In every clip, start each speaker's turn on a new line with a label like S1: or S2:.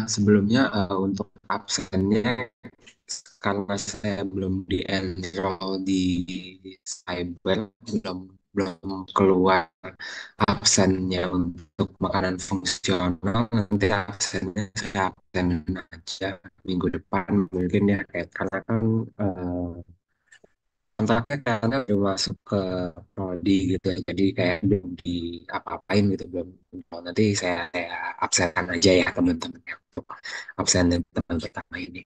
S1: Sebelumnya untuk absennya karena saya belum di enroll di cyber, belum belum keluar absennya untuk makanan fungsional. Nanti absennya saya absen aja minggu depan mungkin ya, kayak karena kan kontraknya karena udah masuk ke prodi gitu ya, jadi kayak belum di apa-apain gitu, belum. Nanti saya absenkan aja ya teman-teman ya, untuk absen dan teman pertama ini.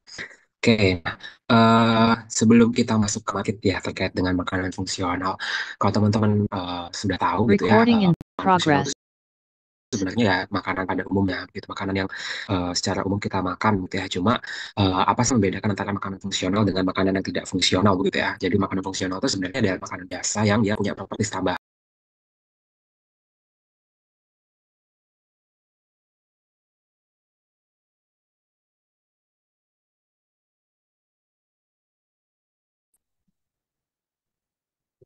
S1: Oke, nah, sebelum kita masuk ke market ya terkait dengan makanan fungsional, kalau teman-teman sudah tahu gitu ya,
S2: Recording in
S1: makanan fungsional itu
S2: progress.
S1: sebenarnya ya makanan pada umumnya gitu, makanan yang secara umum kita makan gitu ya. Cuma apa sih membedakan antara makanan fungsional dengan makanan yang tidak fungsional begitu ya. Jadi makanan fungsional itu sebenarnya adalah makanan biasa yang dia punya properti tambahan.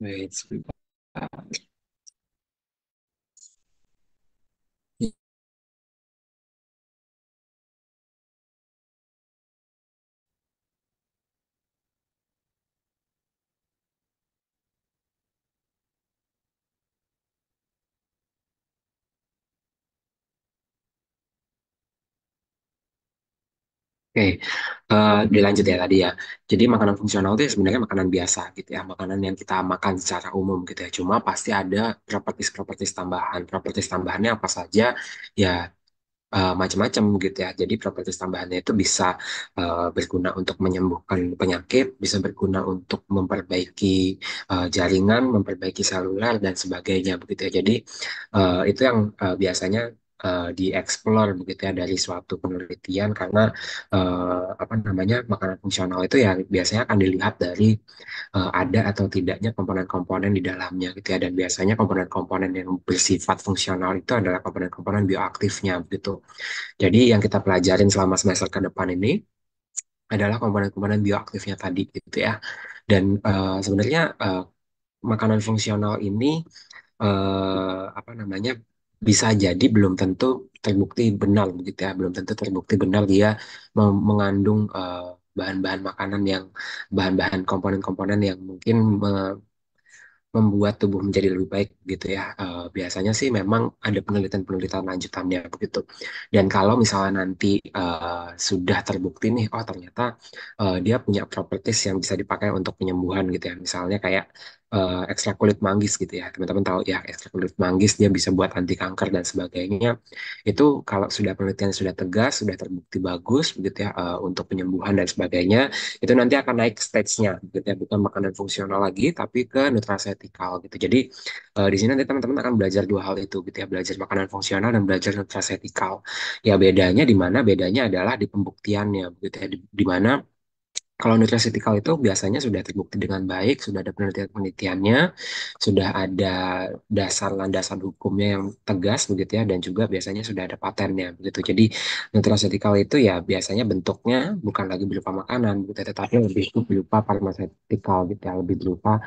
S1: Wait, sebentar. Oke, dilanjut ya tadi ya. Jadi makanan fungsional itu ya sebenarnya makanan biasa gitu ya, makanan yang kita makan secara umum gitu ya. Cuma pasti ada propertis-propertis tambahan. Propertis tambahannya apa saja? Ya macam-macam gitu ya. Jadi propertis tambahannya itu bisa berguna untuk menyembuhkan penyakit, bisa berguna untuk memperbaiki jaringan, memperbaiki seluler dan sebagainya begitu ya. Jadi itu yang biasanya dieksplor begitu ya dari suatu penelitian, karena apa namanya, makanan fungsional itu ya biasanya akan dilihat dari ada atau tidaknya komponen-komponen di dalamnya gitu ya, dan biasanya komponen-komponen yang bersifat fungsional itu adalah komponen-komponen bioaktifnya begitu. Jadi yang kita pelajarin selama semester ke depan ini adalah komponen-komponen bioaktifnya tadi gitu ya. Dan sebenarnya makanan fungsional ini apa namanya, bisa jadi belum tentu terbukti benar begitu ya, belum tentu terbukti benar dia mengandung bahan-bahan makanan yang bahan-bahan komponen-komponen yang mungkin membuat tubuh menjadi lebih baik gitu ya. Biasanya sih memang ada penelitian-penelitian lanjutannya begitu. Dan kalau misalnya nanti sudah terbukti nih, oh ternyata dia punya properties yang bisa dipakai untuk penyembuhan gitu ya. Misalnya kayak ekstrak kulit manggis gitu ya. Teman-teman tahu ya, ekstrak kulit manggis dia bisa buat anti kanker dan sebagainya. Itu kalau sudah penelitian sudah tegas, sudah terbukti bagus begitu ya, untuk penyembuhan dan sebagainya, itu nanti akan naik stage-nya gitu ya, bukan makanan fungsional lagi tapi ke nutraceutical gitu. Jadi di sini nanti teman-teman akan belajar dua hal itu gitu ya, belajar makanan fungsional dan belajar nutraceutical. Ya bedanya di mana? Bedanya adalah di pembuktiannya gitu ya, di mana kalau nutraceutical itu biasanya sudah terbukti dengan baik, sudah ada penelitian-penelitiannya, sudah ada dasar landasan hukumnya yang tegas begitu ya, dan juga biasanya sudah ada patennya begitu. Jadi nutraceutical itu ya biasanya bentuknya bukan lagi berupa makanan gitu ya, tetapi lebih berupa pharmaceutical gitu ya, lebih berupa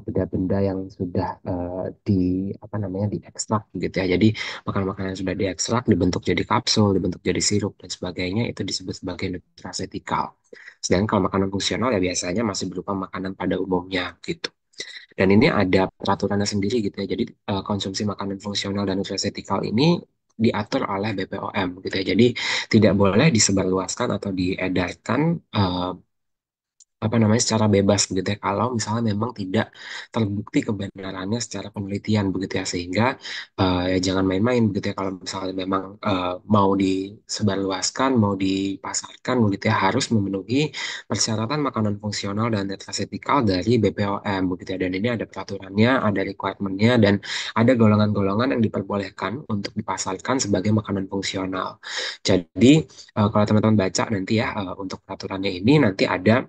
S1: benda-benda yang sudah di apa namanya, diekstrak gitu ya. Jadi makanan-makanan yang sudah diekstrak dibentuk jadi kapsul, dibentuk jadi sirup dan sebagainya, itu disebut sebagai nutraceutical. Sedangkan kalau makanan fungsional ya biasanya masih berupa makanan pada umumnya gitu. Dan ini ada peraturannya sendiri gitu ya. Jadi konsumsi makanan fungsional dan nutraceutical ini diatur oleh BPOM gitu ya. Jadi tidak boleh disebarluaskan atau diedarkan apa namanya, secara bebas begitu ya, kalau misalnya memang tidak terbukti kebenarannya secara penelitian begitu ya. Sehingga ya jangan main-main begitu ya, kalau misalnya memang mau disebarluaskan, mau dipasarkan begitu ya, harus memenuhi persyaratan makanan fungsional dan nutraceutical dari BPOM begitu ya. Dan ini ada peraturannya, ada requirement-nya, dan ada golongan-golongan yang diperbolehkan untuk dipasarkan sebagai makanan fungsional. Jadi kalau teman-teman baca nanti ya, untuk peraturannya ini nanti ada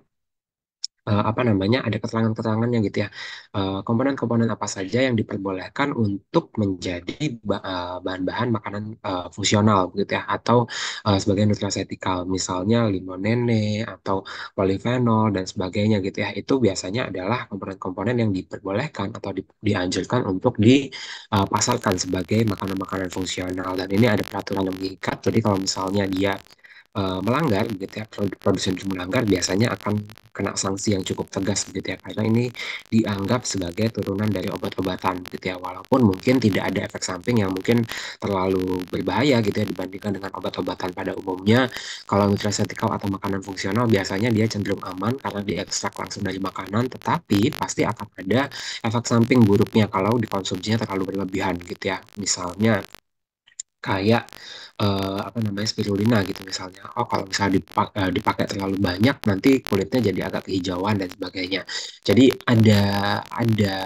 S1: apa namanya, ada keterangan-keterangannya gitu ya. Komponen-komponen apa saja yang diperbolehkan untuk menjadi bahan-bahan makanan fungsional gitu ya, atau sebagai nutraceutical, misalnya limonene atau polifenol dan sebagainya gitu ya. Itu biasanya adalah komponen-komponen yang diperbolehkan atau dianjurkan untuk dipasarkan sebagai makanan-makanan fungsional, dan ini ada peraturan yang mengikat. Jadi kalau misalnya dia melanggar gitu ya, produsen itu melanggar, biasanya akan kena sanksi yang cukup tegas gitu ya, karena ini dianggap sebagai turunan dari obat-obatan gitu ya, walaupun mungkin tidak ada efek samping yang mungkin terlalu berbahaya gitu ya dibandingkan dengan obat-obatan pada umumnya. Kalau nutraceutical atau makanan fungsional biasanya dia cenderung aman karena diekstrak langsung dari makanan, tetapi pasti akan ada efek samping buruknya kalau dikonsumsinya terlalu berlebihan gitu ya. Misalnya kayak apa namanya, spirulina gitu misalnya. Oh, kalau misalnya dipakai terlalu banyak nanti kulitnya jadi agak kehijauan dan sebagainya. Jadi ada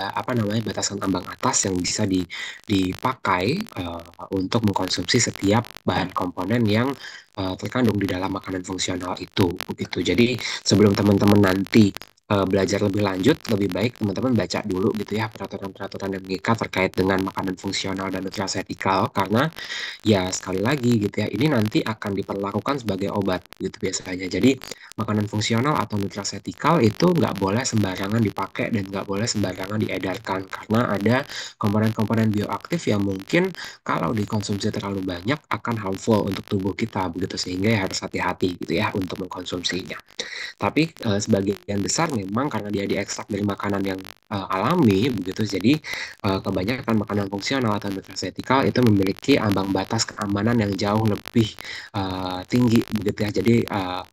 S1: apa namanya, batasan ambang atas yang bisa dipakai untuk mengkonsumsi setiap bahan komponen yang terkandung di dalam makanan fungsional itu begitu. Jadi sebelum teman-teman nanti belajar lebih lanjut, lebih baik teman-teman baca dulu gitu ya peraturan-peraturan yang mengikat terkait dengan makanan fungsional dan nutraceutical, karena ya sekali lagi gitu ya, ini nanti akan diperlakukan sebagai obat gitu biasanya. Jadi makanan fungsional atau nutraceutical itu nggak boleh sembarangan dipakai dan nggak boleh sembarangan diedarkan, karena ada komponen-komponen bioaktif yang mungkin kalau dikonsumsi terlalu banyak akan harmful untuk tubuh kita begitu, sehingga ya harus hati-hati gitu ya untuk mengkonsumsinya. Tapi sebagian besar memang karena dia diekstrak dari makanan yang alami begitu, jadi kebanyakan makanan fungsional atau nutraceutical itu memiliki ambang batas keamanan yang jauh lebih tinggi begitu ya. Jadi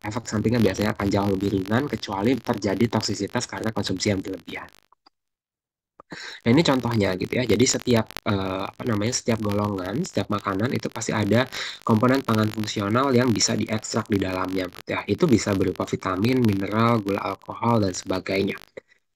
S1: efek sampingnya biasanya akan jauh lebih ringan kecuali terjadi toksisitas karena konsumsi yang berlebihan. Nah, ini contohnya gitu ya. Jadi setiap apa namanya, setiap golongan, setiap makanan itu pasti ada komponen pangan fungsional yang bisa diekstrak di dalamnya gitu ya. Itu bisa berupa vitamin, mineral, gula alkohol dan sebagainya.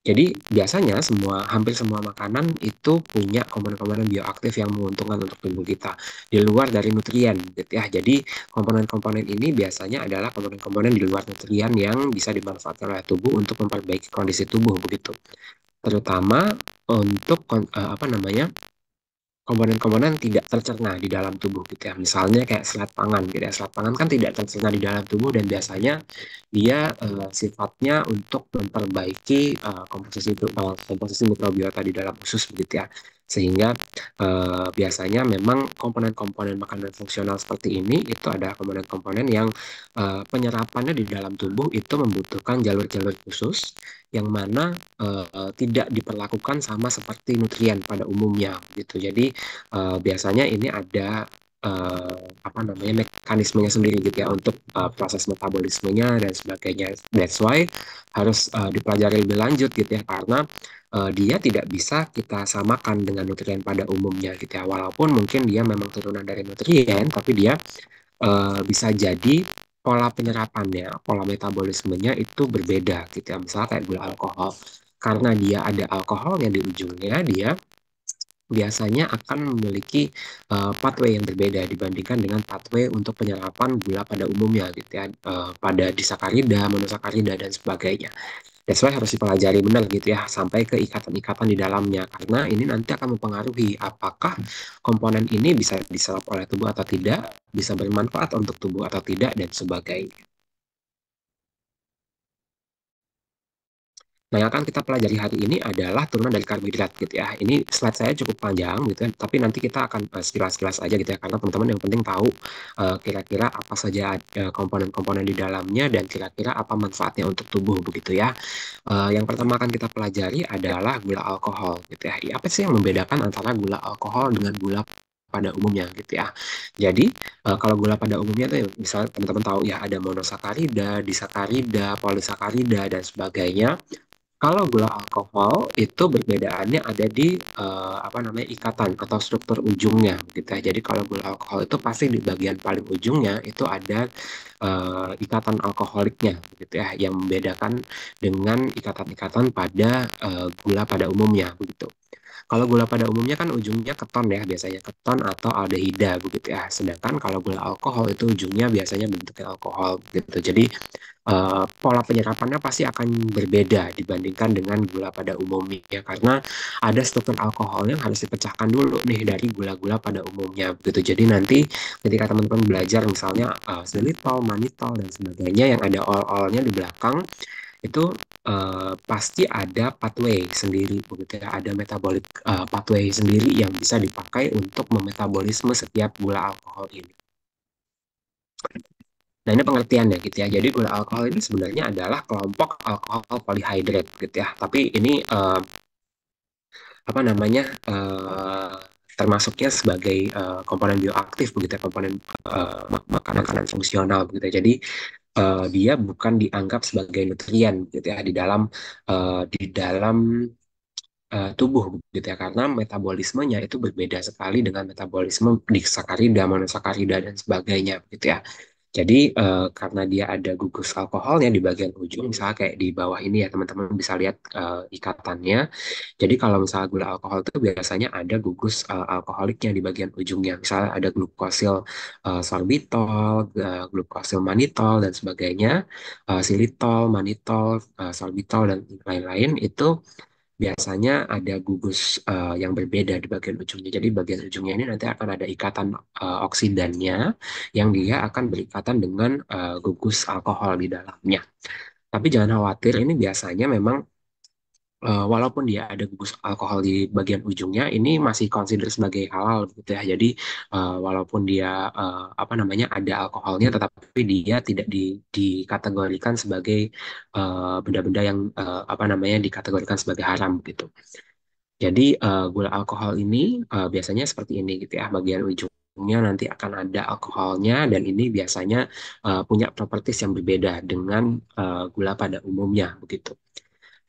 S1: Jadi biasanya hampir semua makanan itu punya komponen-komponen bioaktif yang menguntungkan untuk tubuh kita di luar dari nutrien gitu ya. Jadi komponen-komponen ini biasanya adalah komponen-komponen di luar nutrien yang bisa dimanfaatkan oleh tubuh untuk memperbaiki kondisi tubuh begitu. Terutama untuk apa namanya, komponen-komponen tidak tercerna di dalam tubuh gitu ya. Misalnya kayak serat pangan gitu ya. Serat pangan kan tidak tercerna di dalam tubuh dan biasanya dia sifatnya untuk memperbaiki komposisi mikrobiota di dalam usus begitu ya. Sehingga biasanya memang komponen-komponen makanan fungsional seperti ini itu ada komponen-komponen yang penyerapannya di dalam tubuh itu membutuhkan jalur-jalur khusus yang mana tidak diperlakukan sama seperti nutrien pada umumnya gitu. Jadi biasanya ini ada apa namanya, mekanismenya sendiri gitu ya untuk proses metabolismenya dan sebagainya. That's why harus dipelajari lebih lanjut gitu ya, karena dia tidak bisa kita samakan dengan nutrien pada umumnya gitu ya. Walaupun mungkin dia memang turunan dari nutrien, tapi dia bisa jadi pola penyerapannya, pola metabolismenya itu berbeda gitu ya. Misalnya kayak gula alkohol, karena dia ada alkoholnya di ujungnya, dia biasanya akan memiliki pathway yang berbeda dibandingkan dengan pathway untuk penyerapan gula pada umumnya gitu ya, pada disakarida, monosakarida dan sebagainya. That's why harus dipelajari benar gitu ya, sampai ke ikatan-ikatan di dalamnya, karena ini nanti akan mempengaruhi apakah komponen ini bisa diserap oleh tubuh atau tidak, bisa bermanfaat untuk tubuh atau tidak, dan sebagainya. Nah, yang akan kita pelajari hari ini adalah turunan dari karbohidrat gitu ya. Ini slide saya cukup panjang gitu ya, tapi nanti kita akan sekilas-sekilas aja gitu ya, karena teman-teman yang penting tahu kira-kira apa saja komponen-komponen di dalamnya dan kira-kira apa manfaatnya untuk tubuh begitu ya. Yang pertama akan kita pelajari adalah gula alkohol gitu ya. Apa sih yang membedakan antara gula alkohol dengan gula pada umumnya gitu ya. Jadi kalau gula pada umumnya tuh misalnya teman-teman tahu ya, ada monosakarida, disakarida, polisakarida dan sebagainya. Kalau gula alkohol itu perbedaannya ada di apa namanya, ikatan atau struktur ujungnya gitu ya. Jadi kalau gula alkohol itu pasti di bagian paling ujungnya itu ada ikatan alkoholiknya gitu ya, yang membedakan dengan ikatan-ikatan pada gula pada umumnya begitu. Kalau gula pada umumnya kan ujungnya keton ya, biasanya keton atau aldehida begitu ya. Sedangkan kalau gula alkohol itu ujungnya biasanya bentuknya alkohol gitu. Jadi pola penyerapannya pasti akan berbeda dibandingkan dengan gula pada umumnya karena ada struktur alkohol yang harus dipecahkan dulu nih dari gula-gula pada umumnya begitu. Jadi nanti ketika teman-teman belajar misalnya xylitol, mannitol dan sebagainya yang ada ol-olnya di belakang itu pasti ada pathway sendiri begitu ya, ada metabolic pathway sendiri yang bisa dipakai untuk memetabolisme setiap gula alkohol ini. Nah, ini pengertiannya gitu ya. Jadi gula alkohol ini sebenarnya adalah kelompok alkohol polyhydrate gitu ya. Tapi ini apa namanya termasuknya sebagai komponen bioaktif begitu ya, komponen makanan fungsional begitu ya. Jadi dia bukan dianggap sebagai nutrien gitu ya di dalam tubuh gitu ya karena metabolismenya itu berbeda sekali dengan metabolisme disakarida, monosakarida dan sebagainya gitu ya. Jadi karena dia ada gugus alkoholnya di bagian ujung, misalnya kayak di bawah ini ya teman-teman bisa lihat ikatannya. Jadi kalau misalnya gula alkohol itu biasanya ada gugus alkoholiknya di bagian ujungnya. Misalnya ada glukosil sorbitol, glukosil manitol dan sebagainya, silitol, manitol, sorbitol dan lain-lain itu biasanya ada gugus yang berbeda di bagian ujungnya. Jadi bagian ujungnya ini nanti akan ada ikatan oksidannya yang dia akan berikatan dengan gugus alkohol di dalamnya. Tapi jangan khawatir, ini biasanya memang walaupun dia ada gugus alkohol di bagian ujungnya, ini masih consider sebagai halal gitu ya. Jadi walaupun dia apa namanya ada alkoholnya, tetapi dia tidak dikategorikan sebagai benda-benda yang apa namanya dikategorikan sebagai haram gitu. Jadi gula alkohol ini biasanya seperti ini gitu ya. Bagian ujungnya nanti akan ada alkoholnya dan ini biasanya punya properties yang berbeda dengan gula pada umumnya begitu.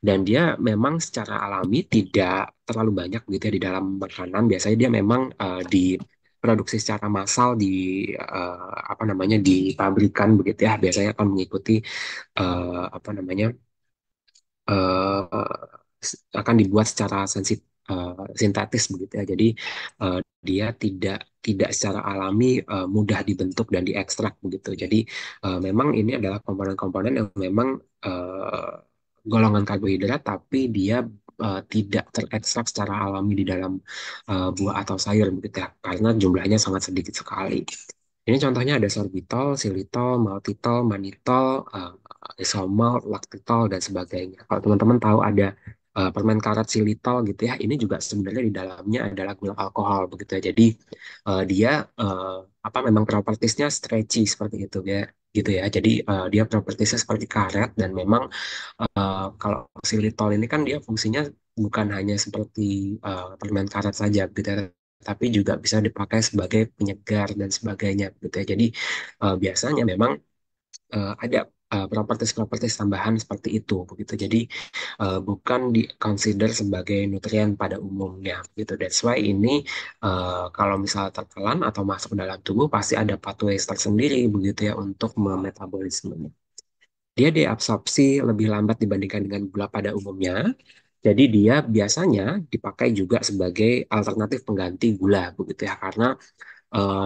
S1: Dan dia memang secara alami tidak terlalu banyak gitu ya di dalam makanan. Biasanya dia memang diproduksi secara massal di apa namanya di pabrikan begitu ya. Biasanya akan mengikuti apa namanya eh, akan dibuat secara sintetis begitu ya. Jadi eh, dia tidak secara alami mudah dibentuk dan diekstrak begitu. Jadi memang ini adalah komponen-komponen yang memang eh, golongan karbohidrat tapi dia tidak terekstrak secara alami di dalam buah atau sayur begitu ya. Karena jumlahnya sangat sedikit sekali. Ini contohnya ada sorbitol, xylitol, maltitol, mannitol, isomal, laktitol, dan sebagainya. Kalau teman-teman tahu ada permen karet xylitol gitu ya, ini juga sebenarnya di dalamnya adalah gula alkohol begitu ya. Jadi dia apa memang propertisnya stretchy seperti itu ya, gitu ya. Jadi dia propertisnya seperti karet dan memang kalau xylitol ini kan dia fungsinya bukan hanya seperti permen karet saja gitu ya, tapi juga bisa dipakai sebagai penyegar dan sebagainya gitu ya. Jadi biasanya memang ada properties-properties tambahan seperti itu begitu. Jadi bukan di consider sebagai nutrien pada umumnya gitu. That's why ini kalau misalnya tertelan atau masuk ke dalam tubuh pasti ada pathways tersendiri begitu ya untuk memetabolismenya. Dia diabsorpsi lebih lambat dibandingkan dengan gula pada umumnya. Jadi dia biasanya dipakai juga sebagai alternatif pengganti gula begitu ya karena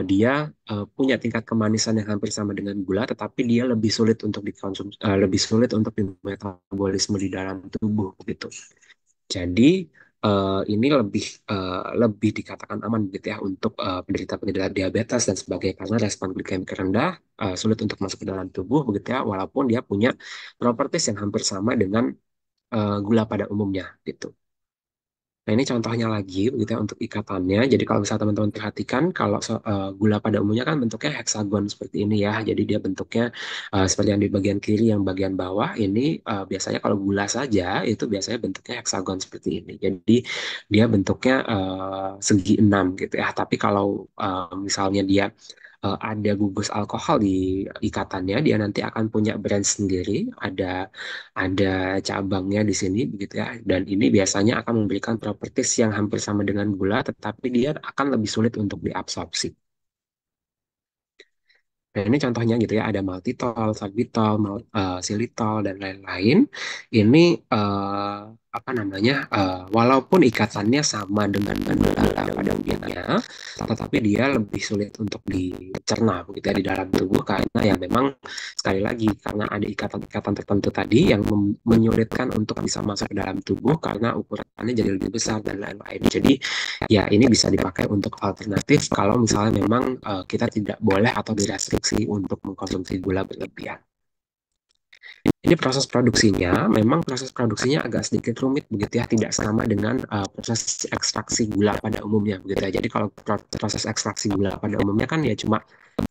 S1: dia punya tingkat kemanisan yang hampir sama dengan gula, tetapi dia lebih sulit untuk dikonsumsi, lebih sulit untuk dimetabolisme di dalam tubuh begitu. Jadi ini lebih dikatakan aman gitu ya untuk penderita-penderita diabetes dan sebagainya karena respon glikemik rendah sulit untuk masuk ke dalam tubuh begitu ya, walaupun dia punya properties yang hampir sama dengan gula pada umumnya gitu. Nah, ini contohnya lagi begitu ya untuk ikatannya. Jadi kalau misalnya teman-teman perhatikan kalau gula pada umumnya kan bentuknya heksagon seperti ini ya. Jadi dia bentuknya seperti yang di bagian kiri yang bagian bawah ini biasanya kalau gula saja itu biasanya bentuknya heksagon seperti ini. Jadi dia bentuknya segi enam gitu ya. Tapi kalau misalnya dia ada gugus alkohol di ikatannya, dia nanti akan punya brand sendiri, ada cabangnya di sini begitu ya. Dan ini biasanya akan memberikan properties yang hampir sama dengan gula, tetapi dia akan lebih sulit untuk diabsorpsi. Nah, ini contohnya gitu ya, ada maltitol, sorbitol, xylitol, dan lain-lain. Ini apa namanya, walaupun ikatannya sama dengan gula pada umumnya, tetapi dia lebih sulit untuk dicerna begitu ya di dalam tubuh, karena ya memang sekali lagi karena ada ikatan-ikatan tertentu tadi yang menyulitkan untuk bisa masuk ke dalam tubuh karena ukurannya jadi lebih besar dan lain-lain. Jadi ya ini bisa dipakai untuk alternatif kalau misalnya memang kita tidak boleh atau direstriksi untuk mengkonsumsi gula berlebihan. Ini proses produksinya, memang proses produksinya agak sedikit rumit begitu ya, tidak sama dengan proses ekstraksi gula pada umumnya begitu ya. Jadi kalau proses ekstraksi gula pada umumnya kan ya cuma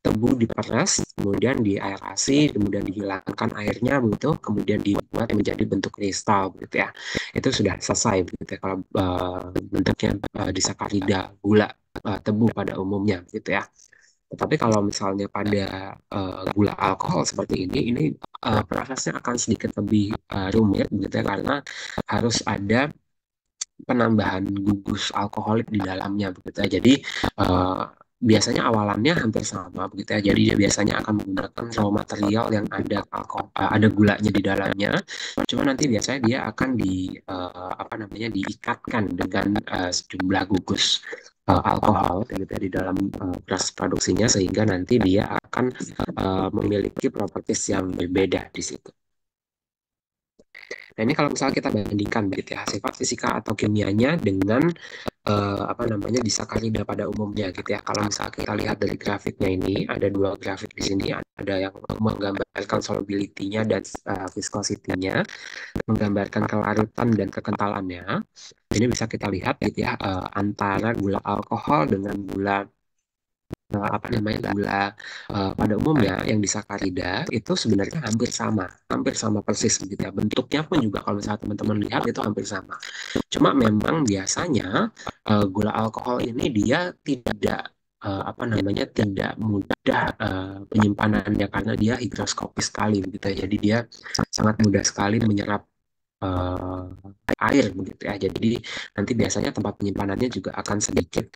S1: tebu diperas, kemudian diaerasi, kemudian dihilangkan airnya begitu, kemudian dibuat menjadi bentuk kristal begitu ya. Itu sudah selesai begitu ya kalau bentuknya disakarida gula tebu pada umumnya gitu ya. Tetapi kalau misalnya pada gula alkohol seperti ini prosesnya akan sedikit lebih rumit gitu ya, karena harus ada penambahan gugus alkoholik di dalamnya begitu ya. Jadi eh, biasanya awalannya hampir sama begitu ya. Jadi dia biasanya akan menggunakan raw material yang ada ada gulanya di dalamnya. Cuma nanti biasanya dia akan apa namanya diikatkan dengan sejumlah gugus alkohol gitu ya di dalam proses produksinya, sehingga nanti dia akan memiliki properties yang berbeda di situ. Nah, ini kalau misalnya kita bandingkan begitu ya, sifat fisika atau kimianya dengan apa namanya disakarida pada umumnya gitu ya. Kalau misalnya kita lihat dari grafiknya ini, ada dua grafik di sini, ada yang menggambarkan solubility-nya dan viscosity-nya, menggambarkan kelaritan dan kekentalannya. Ini bisa kita lihat gitu ya, antara gula alkohol dengan gula apa namanya gula pada umumnya yang disakarida itu sebenarnya hampir sama persis begitu ya. Bentuknya pun juga kalau misalnya teman-teman lihat itu hampir sama. Cuma memang biasanya gula alkohol ini dia tidak apa namanya tidak mudah penyimpanannya karena dia higroskopis sekali begitu ya. Jadi dia sangat mudah sekali menyerap eh, air begitu ya. Jadi nanti biasanya tempat penyimpanannya juga akan sedikit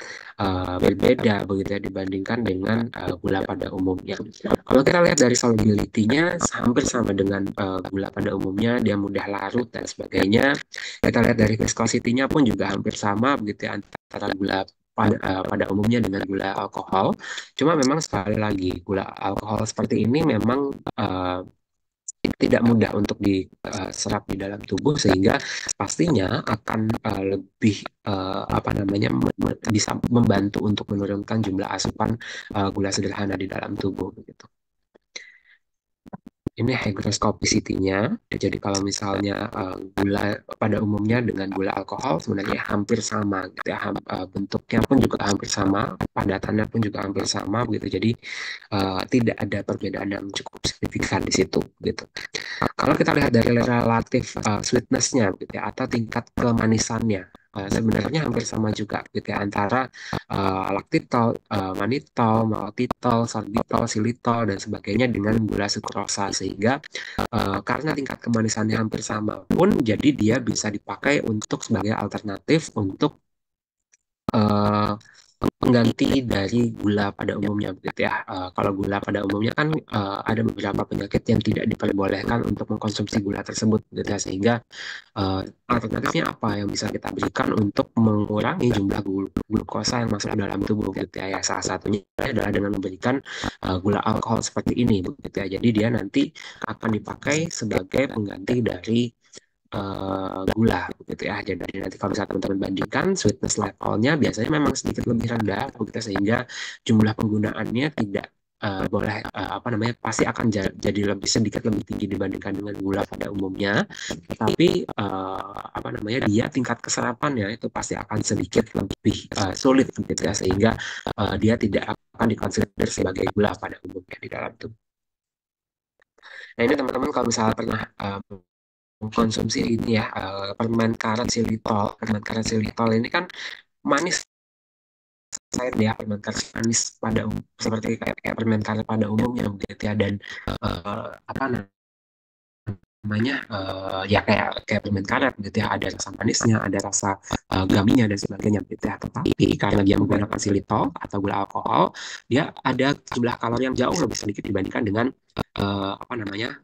S1: berbeda begitu ya dibandingkan dengan gula pada umumnya. Kalau kita lihat dari solubility-nya hampir sama dengan gula pada umumnya, dia mudah larut dan sebagainya. Kita lihat dari viscosity-nya pun juga hampir sama begitu ya antara gula pada umumnya dengan gula alkohol. Cuma memang sekali lagi gula alkohol seperti ini memang tidak mudah untuk diserap di dalam tubuh, sehingga pastinya akan lebih apa namanya bisa membantu untuk menurunkan jumlah asupan gula sederhana di dalam tubuh begitu. Ini hygroscopicity-nya. Jadi kalau misalnya gula pada umumnya dengan gula alkohol sebenarnya hampir sama gitu ya. Bentuknya pun juga hampir sama, padatannya pun juga hampir sama begitu. Jadi tidak ada perbedaan yang cukup signifikan di situ gitu. Kalau kita lihat dari relatif sweetness-nya gitu ya, atau tingkat kemanisannya, sebenarnya hampir sama juga gitu ya antara laktitol, manitol, maltitol, sorbitol, silitol dan sebagainya dengan gula sukrosa, sehingga karena tingkat kemanisannya hampir sama pun jadi dia bisa dipakai untuk sebagai alternatif untuk eh, pengganti dari gula pada umumnya begitu ya. Kalau gula pada umumnya kan ada beberapa penyakit yang tidak diperbolehkan untuk mengkonsumsi gula tersebut gitu ya, sehingga eh, alternatifnya apa yang bisa kita berikan untuk mengurangi jumlah glukosa yang masuk ke dalam tubuh gitu ya. Ya, salah satunya adalah dengan memberikan gula alkohol seperti ini begitu ya. Jadi dia nanti akan dipakai sebagai pengganti dari gula gitu ya. Jadi nanti kalau misalnya teman-teman bandingkan sweetness levelnya biasanya memang sedikit lebih rendah begitu, sehingga jumlah penggunaannya tidak boleh apa namanya pasti akan jadi lebih sedikit lebih tinggi dibandingkan dengan gula pada umumnya. Tapi apa namanya dia tingkat keserapannya itu pasti akan sedikit lebih sulit gitu ya, sehingga dia tidak akan dikonsider sebagai gula pada umumnya di dalam tubuh. Nah ini teman-teman kalau misalnya pernah konsumsi ini ya permen karet xilitol ini kan manis, saya ya permen karet manis pada seperti kayak permen karet pada umumnya begitu ya, dan apa namanya ya kayak permen karet gitu ya, ada rasa manisnya, ada rasa gaminya dan sebagainya gitu ya. Tetapi karena dia menggunakan xilitol atau gula alkohol, dia ada jumlah kalori yang jauh lebih sedikit dibandingkan dengan apa namanya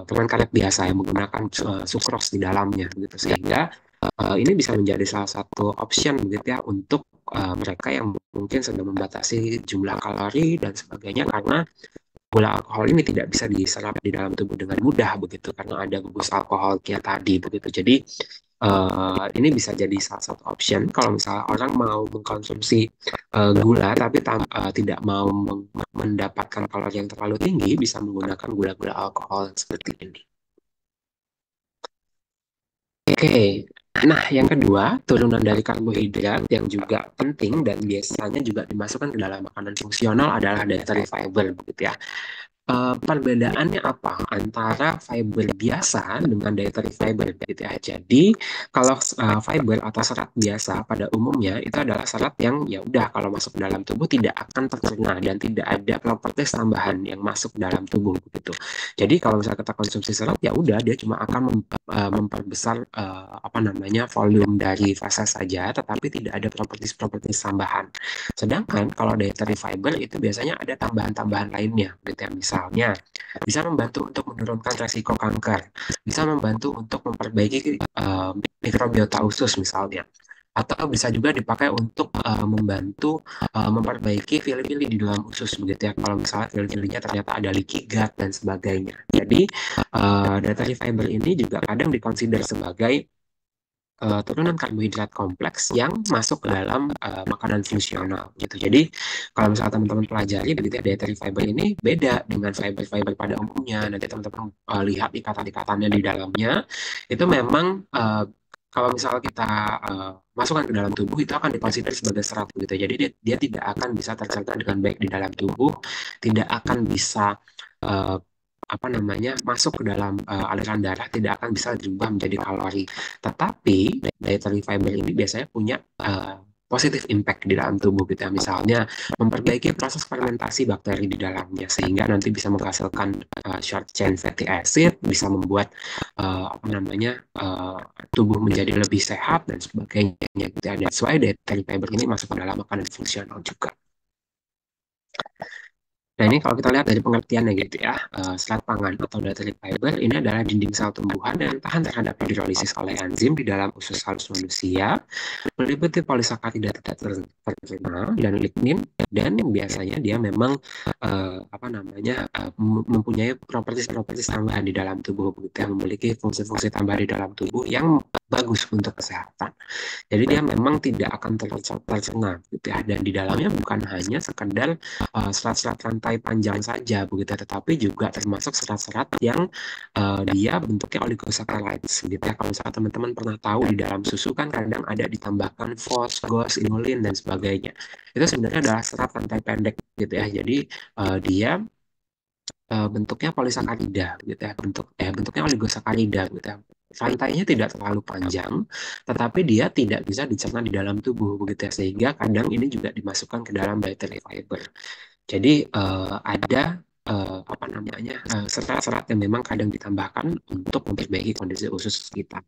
S1: permen karet biasa yang menggunakan sukros di dalamnya gitu, sehingga ini bisa menjadi salah satu option begitu ya untuk mereka yang mungkin sedang membatasi jumlah kalori dan sebagainya, karena gula alkohol ini tidak bisa diserap di dalam tubuh dengan mudah begitu karena ada gugus alkoholnya tadi begitu. Jadi ini bisa jadi salah satu option kalau misalnya orang mau mengkonsumsi gula tapi tidak mau mendapatkan kalori yang terlalu tinggi, bisa menggunakan gula-gula alkohol seperti ini. Oke, nah yang kedua, turunan dari karbohidrat yang juga penting dan biasanya juga dimasukkan ke dalam makanan fungsional adalah dietary fiber, begitu ya. Perbedaannya apa antara fiber biasa dengan dietary fiber gitu ya. Jadi kalau fiber atau serat biasa pada umumnya itu adalah serat yang ya udah kalau masuk ke dalam tubuh tidak akan tercerna dan tidak ada properti tambahan yang masuk ke dalam tubuh gitu. Jadi kalau misalnya kita konsumsi serat ya udah dia cuma akan memperbesar apa namanya volume dari fasa saja, tetapi tidak ada properti-properti tambahan. Sedangkan kalau dietary fiber itu biasanya ada tambahan-tambahan lainnya, gitu ya. Misalnya, bisa membantu untuk menurunkan resiko kanker, bisa membantu untuk memperbaiki mikrobiota usus misalnya, atau bisa juga dipakai untuk membantu memperbaiki fili-fili di dalam usus begitu ya. Kalau misalnya fili-filinya ternyata ada leaky gut dan sebagainya. Jadi dietary fiber ini juga kadang dikonsider sebagai turunan karbohidrat kompleks yang masuk ke dalam makanan fungsional gitu. Jadi kalau misalnya teman-teman pelajari begitu ya, dietary fiber ini beda dengan fiber-fiber pada umumnya. Nanti teman-teman lihat ikatan-ikatannya di dalamnya itu memang kalau misalnya kita masukkan ke dalam tubuh itu akan dikonsider sebagai serat gitu. Jadi dia tidak akan bisa tercerna dengan baik di dalam tubuh, tidak akan bisa uh, apa namanya masuk ke dalam aliran darah, tidak akan bisa diubah menjadi kalori. Tetapi dietary fiber ini biasanya punya positive impact di dalam tubuh kita. Misalnya memperbaiki proses fermentasi bakteri di dalamnya sehingga nanti bisa menghasilkan short chain fatty acid, bisa membuat apa namanya tubuh menjadi lebih sehat dan sebagainya. That's why dietary fiber ini masuk ke dalam makanan fungsional juga. Nah, ini kalau kita lihat dari pengertiannya gitu ya, serat pangan atau dietary fiber ini adalah dinding sel tumbuhan yang tahan terhadap hidrolisis oleh enzim di dalam usus halus manusia, meliputi polisakarida tidak tercerna dan lignin, dan biasanya dia memang apa namanya mempunyai properti-properti tambahan di dalam tubuh begitu yang memiliki fungsi-fungsi tambahan di dalam tubuh yang bagus untuk kesehatan. Jadi dia memang tidak akan tercerna gitu ya, dan di dalamnya bukan hanya sekedar serat-serat rantai panjang saja begitu, tetapi juga termasuk serat-serat yang dia bentuknya oligosaccharides gitu ya. Kalau misalnya teman-teman pernah tahu di dalam susu kan kadang ada ditambahkan fos, gos, inulin dan sebagainya. Itu sebenarnya adalah serat rantai pendek gitu ya. Jadi dia bentuknya polisakarida gitu ya, bentuknya oligosakarida gitu ya. Rantainya tidak terlalu panjang, tetapi dia tidak bisa dicerna di dalam tubuh begitu ya, sehingga kadang ini juga dimasukkan ke dalam dietary fiber. Jadi ada apa namanya serat-serat yang memang kadang ditambahkan untuk memperbaiki kondisi usus kita.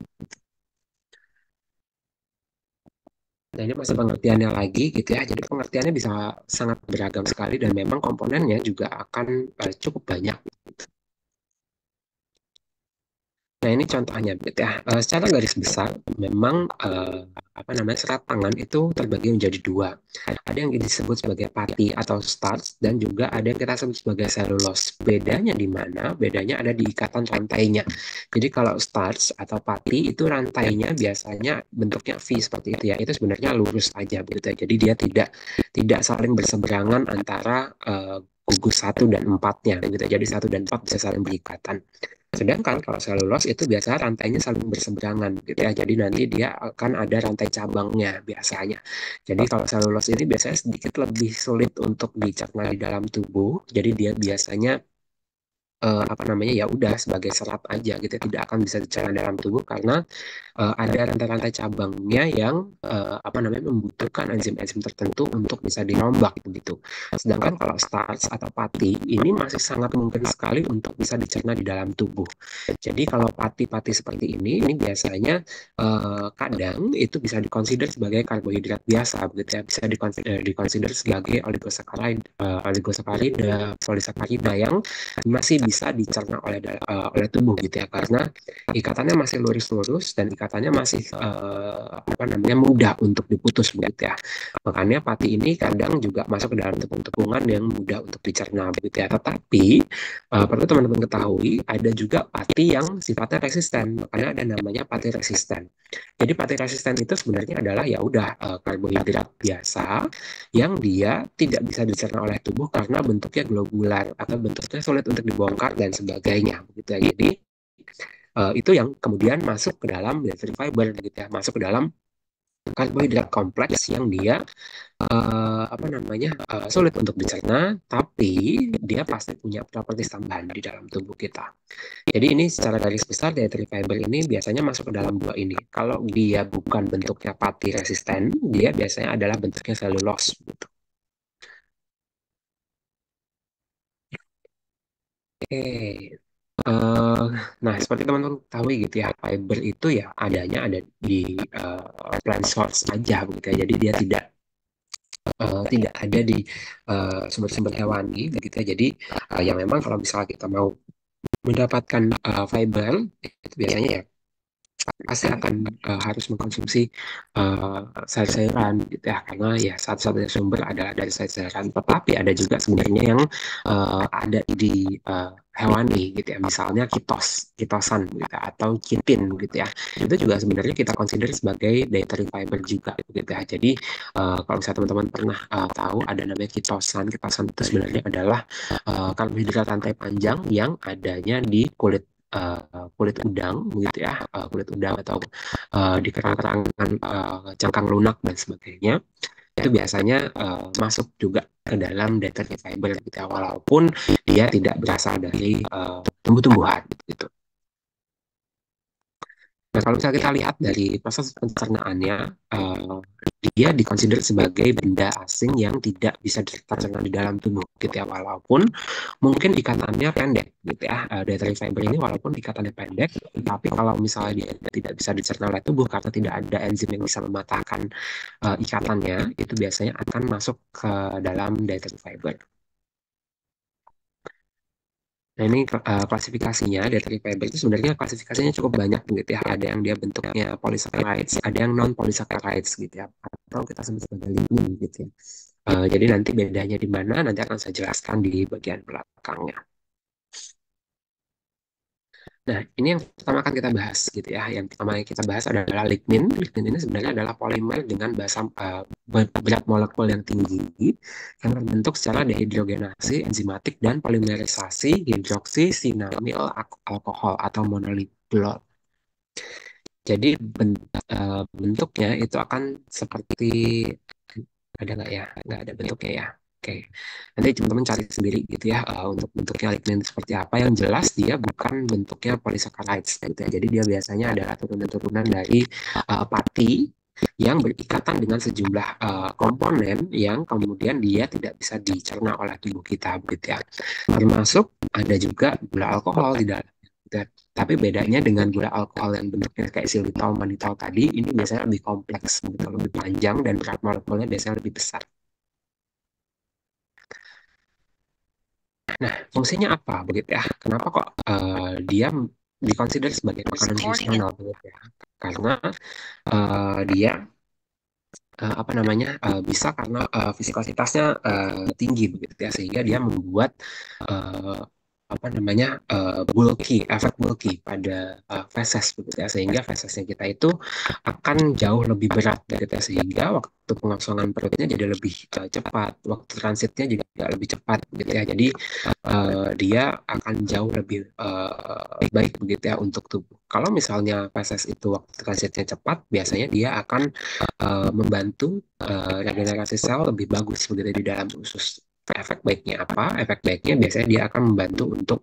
S1: Nah, ini masih pengertiannya lagi gitu ya. Jadi pengertiannya bisa sangat beragam sekali dan memang komponennya juga akan cukup banyak. Nah, ini contohnya, Bet, ya. Secara garis besar, memang apa namanya serat pangan itu terbagi menjadi dua. Ada yang disebut sebagai pati atau starch dan juga ada yang kita sebut sebagai selulose. Bedanya di mana? Bedanya ada di ikatan rantainya. Jadi kalau starch atau pati itu rantainya biasanya bentuknya V seperti itu ya. Itu sebenarnya lurus aja begitu ya. Jadi dia tidak saling berseberangan antara gugus 1 dan 4-nya gitu. Jadi 1 dan 4 bisa saling berikatan. Sedangkan kalau selulose itu biasanya rantainya saling berseberangan gitu ya. Jadi nanti dia akan ada rantai cabangnya biasanya. Jadi kalau selulose ini biasanya sedikit lebih sulit untuk dicerna di dalam tubuh. Jadi dia biasanya apa namanya ya udah sebagai serat aja gitu, tidak akan bisa dicerna dalam tubuh karena ada rantai-rantai cabangnya yang apa namanya membutuhkan enzim-enzim tertentu untuk bisa dirombak gitu. Sedangkan kalau starch atau pati ini masih sangat mungkin sekali untuk bisa dicerna di dalam tubuh. Jadi kalau pati-pati seperti ini biasanya kadang itu bisa dikonsider sebagai karbohidrat biasa begitu ya, bisa dikonsider sebagai oligosakarida, polisakarida yang masih bisa dicerna oleh tubuh gitu ya, karena ikatannya masih lurus-lurus dan ikatannya masih apa namanya mudah untuk diputus begitu ya. Makanya pati ini kadang juga masuk ke dalam tepung-tepungan yang mudah untuk dicerna begitu ya. Tetapi perlu teman-teman ketahui ada juga pati yang sifatnya resisten, makanya ada namanya pati resisten. Jadi pati resisten itu sebenarnya adalah ya udah karbohidrat biasa yang dia tidak bisa dicerna oleh tubuh karena bentuknya globular atau bentuknya sulit untuk dibongkar dan sebagainya begitu ya. Jadi itu yang kemudian masuk ke dalam dietary fiber gitu ya, masuk ke dalam karbohidrat kompleks yang dia apa namanya sulit untuk dicerna, tapi dia pasti punya properti tambahan di dalam tubuh kita. Jadi ini secara garis besar dietary fiber ini biasanya masuk ke dalam dua ini. Kalau dia bukan bentuknya pati resisten, dia biasanya adalah bentuknya selulose. Gitu. Oke, Eh, nah seperti teman-teman tahu gitu ya, fiber itu ya adanya ada di plant source aja begitu ya. Jadi dia tidak ada di sumber-sumber hewani begitu ya. Jadi yang memang kalau misalnya kita mau mendapatkan fiber itu biasanya ya pasti akan harus mengkonsumsi uh, sayur-sayuran gitu ya, karena ya satu-satunya sumber adalah dari sayur-sayuran. Tetapi ada juga sebenarnya yang ada di hewani gitu ya, misalnya kitosan gitu ya, atau chitin gitu ya. Itu juga sebenarnya kita consider sebagai dietary fiber juga gitu ya. Jadi kalau misalnya teman-teman pernah tahu ada namanya kitosan itu sebenarnya adalah karbohidrat rantai panjang yang adanya di kulit udang gitu ya, kulit udang atau di kerang-kerangan cangkang lunak dan sebagainya, itu biasanya masuk juga ke dalam dietary fiber gitu ya, walaupun dia tidak berasal dari tumbuh-tumbuhan gitu. Nah, kalau misalnya kita lihat dari proses pencernaannya, eh, dia dikonsider sebagai benda asing yang tidak bisa tercerna di dalam tubuh gitu ya, walaupun mungkin ikatannya pendek gitu ya. Dietary fiber ini walaupun ikatannya pendek, tapi kalau misalnya dia tidak bisa dicerna oleh tubuh karena tidak ada enzim yang bisa mematahkan ikatannya, itu biasanya akan masuk ke dalam dietary fiber. Nah ini klasifikasinya dietary fiber itu sebenarnya klasifikasinya cukup banyak gitu ya. Ada yang dia bentuknya polysaccharides, ada yang non polysaccharides gitu ya. Atau kita sebut sebagai lignin gitu ya. Jadi nanti bedanya di mana nanti akan saya jelaskan di bagian belakangnya. Nah, ini yang pertama akan kita bahas gitu ya. Yang pertama yang kita bahas adalah lignin. Lignin ini sebenarnya adalah polimer dengan berat molekul yang tinggi yang terbentuk secara dehidrogenasi, enzimatik, dan polimerisasi hidroksisinamil alkohol atau monolipol. Jadi bentuknya itu akan seperti ada nggak ya? Nggak ada bentuknya ya. Oke, nanti teman-teman cari sendiri gitu ya untuk bentuknya lignin seperti apa. Yang jelas dia bukan bentuknya polysaccharides gitu ya. Jadi dia biasanya adalah turunan-turunan dari pati yang berikatan dengan sejumlah komponen yang kemudian dia tidak bisa dicerna oleh tubuh kita gitu ya. Termasuk ada juga gula alkohol di dalam. Gitu ya. Tapi bedanya dengan gula alkohol yang bentuknya kayak xylitol, manitol tadi, ini biasanya lebih kompleks, gitu, lebih panjang dan berat molekulnya biasanya lebih besar. Nah, fungsinya apa begitu ya? Kenapa kok dia dikonsider sebagai makanan fungsional begitu ya? Karena dia apa namanya bisa karena viskositasnya tinggi begitu ya, sehingga dia membuat uh, apa namanya efek bulky pada feses begitu ya, sehingga fesesnya kita itu akan jauh lebih berat begitu ya, sehingga waktu pengosongan perutnya jadi lebih cepat, waktu transitnya juga lebih cepat begitu ya. Jadi dia akan jauh lebih baik begitu ya untuk tubuh. Kalau misalnya feses itu waktu transitnya cepat, biasanya dia akan membantu regenerasi sel lebih bagus begitu di dalam usus. Efek baiknya apa? Efek baiknya biasanya dia akan membantu untuk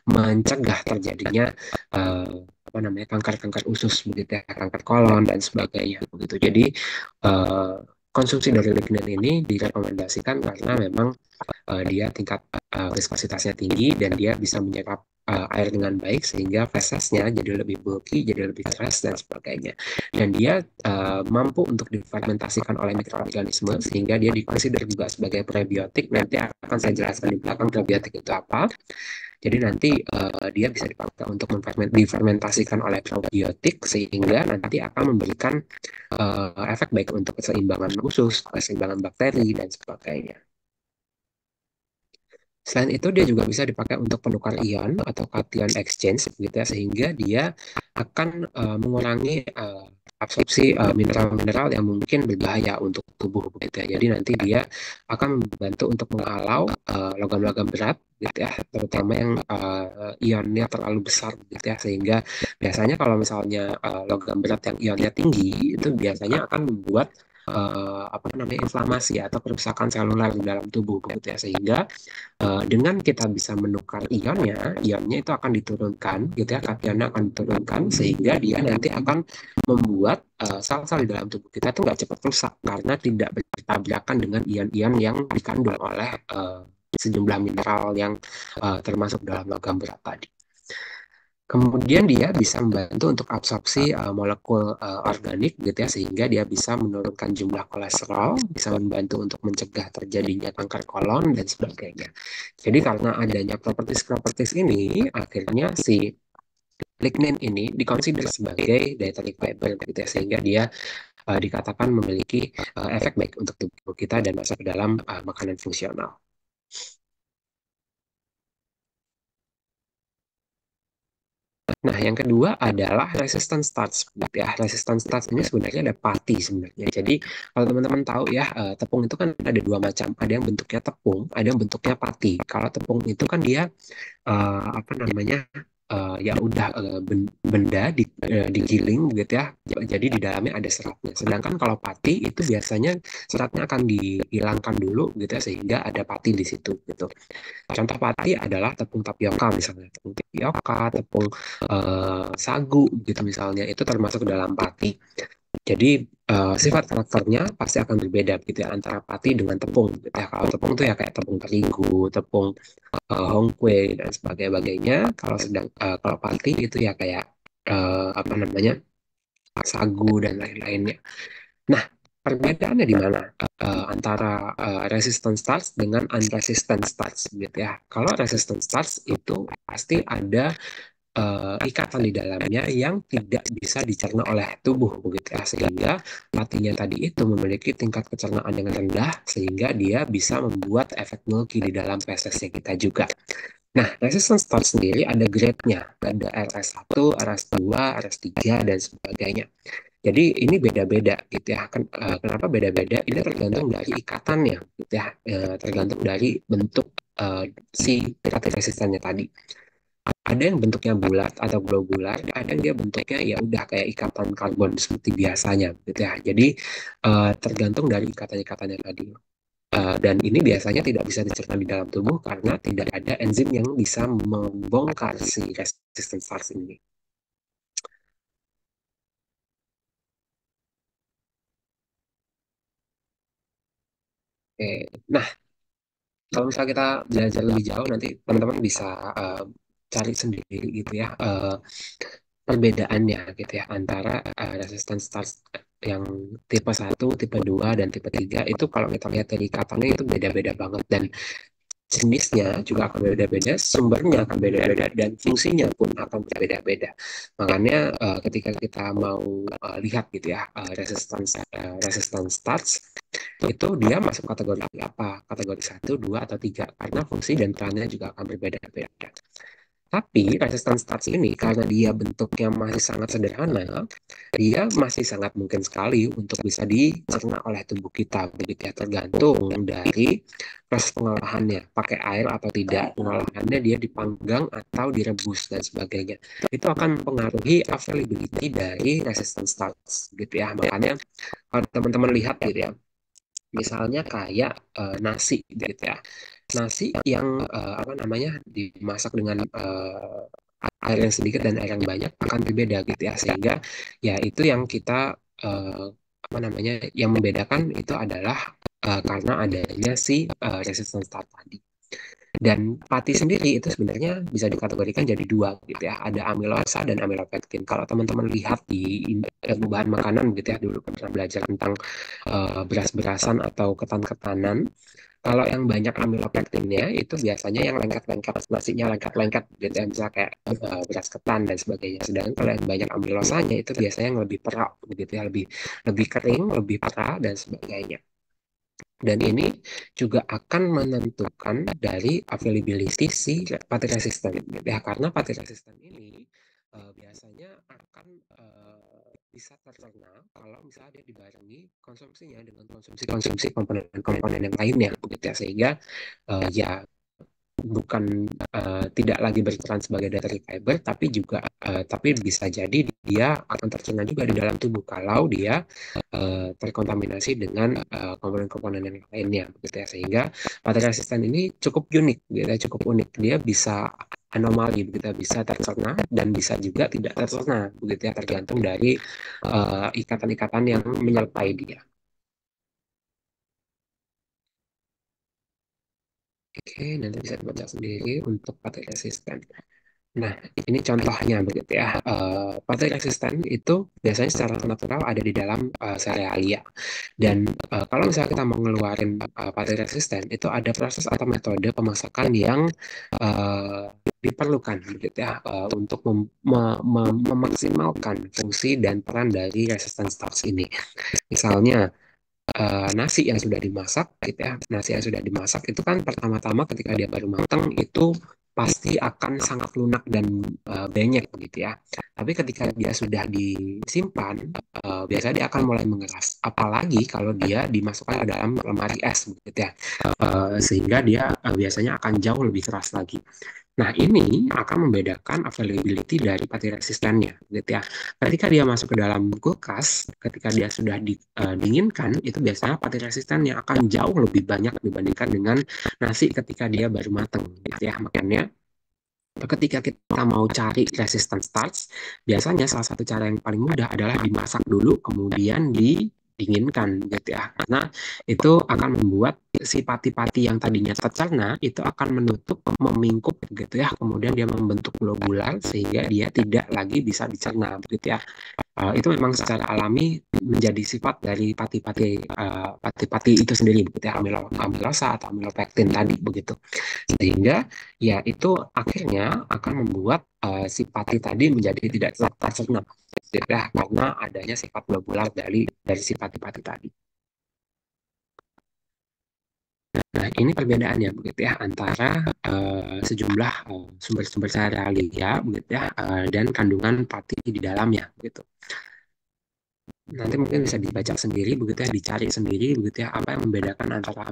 S1: mencegah terjadinya uh, apa namanya kanker-kanker usus begitu ya, kanker kolon dan sebagainya begitu. Jadi uh, konsumsi dari lignin ini direkomendasikan karena memang dia tingkat viskositasnya tinggi dan dia bisa menyerap air dengan baik sehingga fesesnya jadi lebih bulky, jadi lebih keras dan sebagainya. Dan dia mampu untuk difermentasikan oleh mikroorganisme sehingga dia dikonsider juga sebagai prebiotik. Nanti akan saya jelaskan di belakang prebiotik itu apa. Jadi nanti dia bisa dipakai untuk difermentasikan oleh probiotik sehingga nanti akan memberikan efek baik untuk keseimbangan usus, keseimbangan bakteri dan sebagainya. Selain itu dia juga bisa dipakai untuk penukar ion atau cation exchange gitu ya, sehingga dia akan mengurangi absorpsi mineral-mineral yang mungkin berbahaya untuk tubuh gitu ya. Jadi nanti dia akan membantu untuk menghalau logam-logam berat gitu ya, terutama yang ionnya terlalu besar gitu ya, sehingga biasanya kalau misalnya logam berat yang ionnya tinggi itu biasanya akan membuat apa namanya inflamasi atau kerusakan seluler di dalam tubuh gitu ya, sehingga dengan kita bisa menukar ionnya itu akan diturunkan, gitu ya, kationnya akan diturunkan sehingga dia nanti akan membuat sel-sel di dalam tubuh kita itu nggak cepat rusak karena tidak bertabrakan dengan ion-ion yang dikandung oleh sejumlah mineral yang termasuk dalam logam berat tadi. Kemudian dia bisa membantu untuk absorpsi molekul organik gitu ya, sehingga dia bisa menurunkan jumlah kolesterol, bisa membantu untuk mencegah terjadinya kanker kolon dan sebagainya. Jadi karena adanya properties-properties ini, akhirnya si lignin ini dikonsider sebagai dietary fiber gitu ya, sehingga dia dikatakan memiliki efek baik untuk tubuh kita dan masuk ke dalam makanan fungsional. Nah, yang kedua adalah resistance starch. Gitu ya. Resistance starch ini sebenarnya ada pati sebenarnya. Jadi, kalau teman-teman tahu ya, tepung itu kan ada dua macam. Ada yang bentuknya tepung, ada yang bentuknya pati. Kalau tepung itu kan dia apa namanya ya udah benda digiling gitu ya, jadi di dalamnya ada seratnya. Sedangkan kalau pati itu biasanya seratnya akan dihilangkan dulu gitu ya, sehingga ada pati di situ gitu. Contoh pati adalah tepung tapioka misalnya, tepung tapioka, tepung sagu gitu misalnya, itu termasuk dalam pati. Jadi sifat karakternya pasti akan berbeda gitu ya antara pati dengan tepung gitu ya. Kalau tepung tuh ya kayak tepung terigu, tepung hongkwe dan sebagainya. Kalau pati itu ya kayak apa namanya sagu dan lain-lainnya. Nah, perbedaannya di mana antara resistant starch dengan unresistant starch gitu ya. Kalau resistant starch itu pasti ada ikatan di dalamnya yang tidak bisa dicerna oleh tubuh begitu ya, sehingga matinya tadi itu memiliki tingkat kecernaan yang rendah sehingga dia bisa membuat efek milky di dalam fesesnya kita juga. Nah, resistance starch sendiri ada grade-nya, ada RS1, RS2, RS3 dan sebagainya. Jadi ini beda-beda gitu ya. Kenapa beda-beda? Ini tergantung dari ikatannya gitu ya. Tergantung dari bentuk si tingkat resistannya tadi. Ada yang bentuknya bulat atau globular, ada yang dia bentuknya ya udah kayak ikatan karbon seperti biasanya gitu ya. Jadi tergantung dari ikatan-ikatannya tadi. Dan ini biasanya tidak bisa dicerna di dalam tubuh karena tidak ada enzim yang bisa membongkar si resistance starch ini. Oke. Nah, kalau misalnya kita belajar lebih jauh, nanti teman-teman bisa cari sendiri gitu ya perbedaannya gitu ya antara resistance starch yang tipe 1, tipe 2 dan tipe 3 itu kalau kita lihat dari ikatannya itu beda-beda banget dan jenisnya juga akan beda-beda, sumbernya akan beda-beda, dan fungsinya pun akan berbeda-beda. Makanya ketika kita mau lihat gitu ya resistance starch itu dia masuk kategori apa? Kategori 1, 2 atau 3 karena fungsi dan perannya juga akan berbeda-beda. Tapi resistance starch ini karena dia bentuknya masih sangat sederhana, dia masih sangat mungkin sekali untuk bisa dicerna oleh tubuh kita. Begitu ya, tergantung dari proses pengolahannya, pakai air atau tidak, pengolahannya dia dipanggang atau direbus dan sebagainya. Itu akan mempengaruhi availability dari resistance starch gitu ya. Makanya kalau teman-teman lihat gitu ya, misalnya kayak nasi gitu ya. Nasi yang apa namanya dimasak dengan air yang sedikit dan air yang banyak akan berbeda gitu ya. Sehingga ya itu yang kita apa namanya yang membedakan itu adalah karena adanya si resistance start tadi. Dan pati sendiri itu sebenarnya bisa dikategorikan jadi dua gitu ya. Ada amilosa dan amilopektin. Kalau teman-teman lihat di bahan makanan gitu ya, dulu pernah belajar tentang beras-berasan atau ketan-ketanan, Kalau yang banyak amilopektinnya itu biasanya yang lengket-lengket, nasinya lengket-lengket gitu ya, misalnya kayak beras ketan dan sebagainya. Sedangkan kalau yang banyak amilosanya itu biasanya yang lebih perak begitu ya, lebih lebih kering, lebih perah dan sebagainya. Dan ini juga akan menentukan dari availability si pati resistan. Ya, karena pati resistan ini biasanya akan bisa tercerna kalau misalnya dia dibarengi konsumsinya dengan konsumsi-konsumsi komponen-komponen yang lainnya, begitu ya. Sehingga ya bukan tidak lagi berperan sebagai dairy fiber, tapi juga tapi bisa jadi dia akan tercerna juga di dalam tubuh kalau dia terkontaminasi dengan komponen-komponen yang lainnya, begitu ya. Sehingga baterai resisten ini cukup unik, gitu ya, cukup unik. Dia bisa anomali, begitu ya, bisa tercerna dan bisa juga tidak tercerna, begitu ya, tergantung dari ikatan-ikatan yang menyertai dia. Oke, nanti bisa dibaca sendiri untuk baterai resisten. Nah, ini contohnya begitu ya. Baterai resisten itu biasanya secara natural ada di dalam serealia. Dan kalau misalnya kita mau ngeluarin baterai resisten, itu ada proses atau metode pemasakan yang uh, diperlukan begitu ya, untuk memaksimalkan fungsi dan peran dari resistant starch ini. Misalnya nasi yang sudah dimasak gitu ya, nasi yang sudah dimasak itu kan pertama-tama ketika dia baru matang itu pasti akan sangat lunak dan benyek gitu ya. Tapi ketika dia sudah disimpan, biasanya dia akan mulai mengeras. Apalagi kalau dia dimasukkan ke dalam lemari es gitu ya. Sehingga dia biasanya akan jauh lebih keras lagi. Nah, ini akan membedakan availability dari pati resistennya, gitu ya. Ketika dia masuk ke dalam kulkas, ketika dia sudah didinginkan, itu biasanya pati resistennya akan jauh lebih banyak dibandingkan dengan nasi ketika dia baru matang, gitu ya. Makanya ketika kita mau cari resistance starch, biasanya salah satu cara yang paling mudah adalah dimasak dulu, kemudian didinginkan, gitu ya. Karena itu akan membuat si pati-pati yang tadinya tercerna itu akan menutup, memingkup, gitu ya. Kemudian dia membentuk globular sehingga dia tidak lagi bisa dicerna, gitu ya. Itu memang secara alami menjadi sifat dari pati-pati itu sendiri, begitu ya, amilosa atau amilopektin tadi begitu. Sehingga ya itu akhirnya akan membuat si pati tadi menjadi tidak tercerna, gitu ya, karena adanya sifat globular dari si pati-pati tadi. Nah, ini perbedaannya begitu ya antara sejumlah sumber-sumber serealia begitu ya, dan kandungan pati di dalamnya begitu. Nanti mungkin bisa dibaca sendiri begitu ya, dicari sendiri begitu ya, apa yang membedakan antara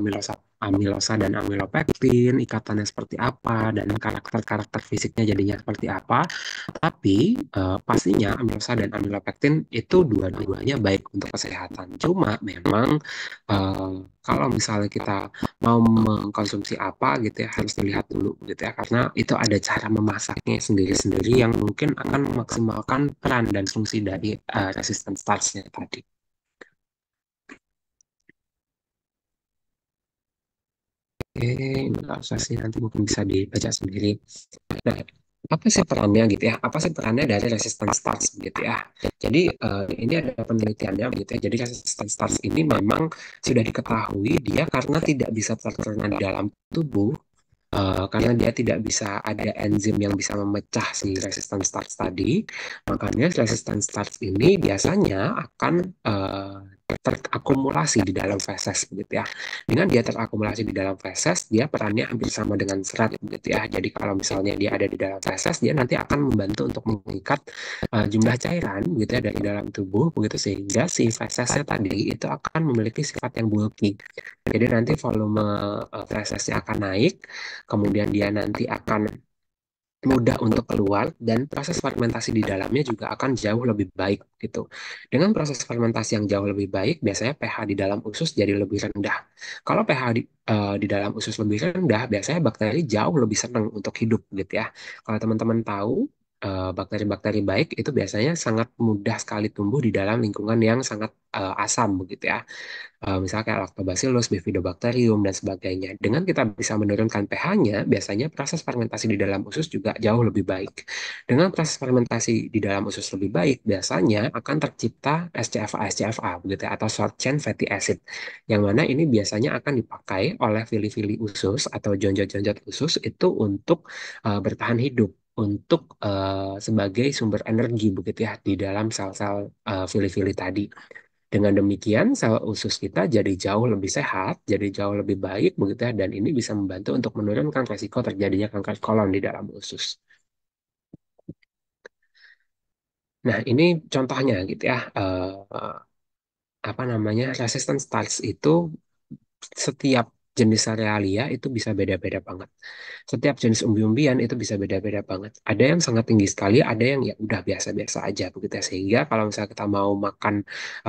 S1: amilosa dan amilopektin, ikatannya seperti apa, dan karakter-karakter fisiknya jadinya seperti apa. Tapi pastinya amilosa dan amilopektin itu dua-duanya baik untuk kesehatan. Cuma memang eh, kalau misalnya kita mau mengkonsumsi apa gitu ya, harus dilihat dulu gitu ya, karena itu ada cara memasaknya sendiri-sendiri yang mungkin akan memaksimalkan peran dan fungsi dari resistant starch-nya tadi. Oke, ini sih nanti mungkin bisa dibaca sendiri. Nah, apa sih perannya gitu ya? Apa sih perannya dari resistant starch gitu ya? Jadi ini ada penelitiannya gitu ya. Jadi resistant starch ini memang sudah diketahui dia karena tidak bisa tercerna di dalam tubuh, karena dia tidak bisa ada enzim yang bisa memecah si resistant starch tadi. Makanya resistant starch ini biasanya akan terakumulasi di dalam feses begitu ya. Dengan dia terakumulasi di dalam feses, dia perannya hampir sama dengan serat begitu ya. Jadi kalau misalnya dia ada di dalam feses, dia nanti akan membantu untuk mengikat jumlah cairan gitu ya dari dalam tubuh begitu, sehingga si fesesnya tadi itu akan memiliki sifat yang bulky. Jadi nanti volume fesesnya akan naik, kemudian dia nanti akan mudah untuk keluar dan proses fermentasi di dalamnya juga akan jauh lebih baik gitu. Dengan proses fermentasi yang jauh lebih baik, biasanya pH di dalam usus jadi lebih rendah. Kalau pH di dalam usus lebih rendah, biasanya bakteri jauh lebih senang untuk hidup gitu ya. Kalau teman-teman tahu, bakteri-bakteri baik itu biasanya sangat mudah sekali tumbuh di dalam lingkungan yang sangat asam begitu ya. Misalnya kayak Lactobacillus, Bifidobacterium, dan sebagainya. Dengan kita bisa menurunkan pH-nya, biasanya proses fermentasi di dalam usus juga jauh lebih baik. Dengan proses fermentasi di dalam usus lebih baik, biasanya akan tercipta SCFA-SCFA begitu ya, atau short chain fatty acid, yang mana ini biasanya akan dipakai oleh fili-fili usus atau jonjot-jonjot usus itu untuk bertahan hidup, untuk sebagai sumber energi begitu ya di dalam sel-sel fili-fili tadi. Dengan demikian, sel usus kita jadi jauh lebih sehat, jadi jauh lebih baik begitu ya, dan ini bisa membantu untuk menurunkan resiko terjadinya kanker kolon di dalam usus. Nah, ini contohnya gitu ya. Apa namanya? Resistant starch itu setiap jenis serealia itu bisa beda-beda banget. Setiap jenis umbi-umbian itu bisa beda-beda banget. Ada yang sangat tinggi sekali, ada yang ya udah biasa-biasa aja begitu ya. Sehingga kalau misalnya kita mau makan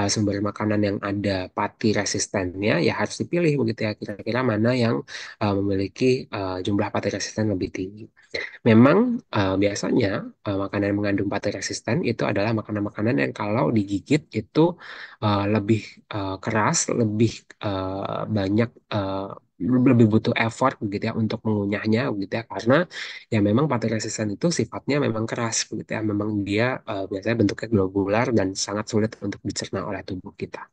S1: sumber makanan yang ada pati resistennya, ya harus dipilih begitu ya. Kira-kira mana yang memiliki jumlah pati resisten lebih tinggi. Memang biasanya makanan yang mengandung bakteri resisten itu adalah makanan-makanan yang kalau digigit itu lebih keras, lebih banyak, lebih butuh effort begitu ya untuk mengunyahnya begitu ya, karena ya memang bakteri resisten itu sifatnya memang keras begitu ya, memang dia biasanya bentuknya globular dan sangat sulit untuk dicerna oleh tubuh kita.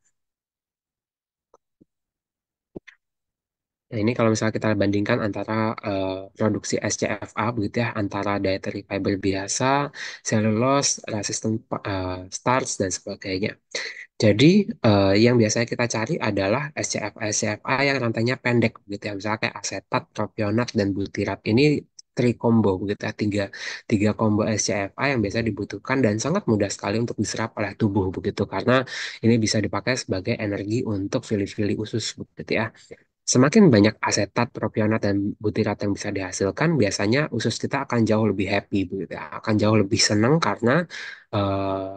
S1: Nah, ini kalau misalnya kita bandingkan antara produksi SCFA begitu ya, antara dietary fiber biasa, cellulose, resistant starch, dan sebagainya. Jadi, yang biasanya kita cari adalah SCFA yang rantainya pendek begitu ya, misalnya kayak asetat, propionat, dan butirat. Ini combo begitu ya, tiga combo SCFA yang biasa dibutuhkan dan sangat mudah sekali untuk diserap oleh tubuh begitu, karena ini bisa dipakai sebagai energi untuk fili-fili usus begitu ya. Semakin banyak asetat, propionat, dan butirat yang bisa dihasilkan, biasanya usus kita akan jauh lebih happy, begitu ya. Akan jauh lebih senang karena eh,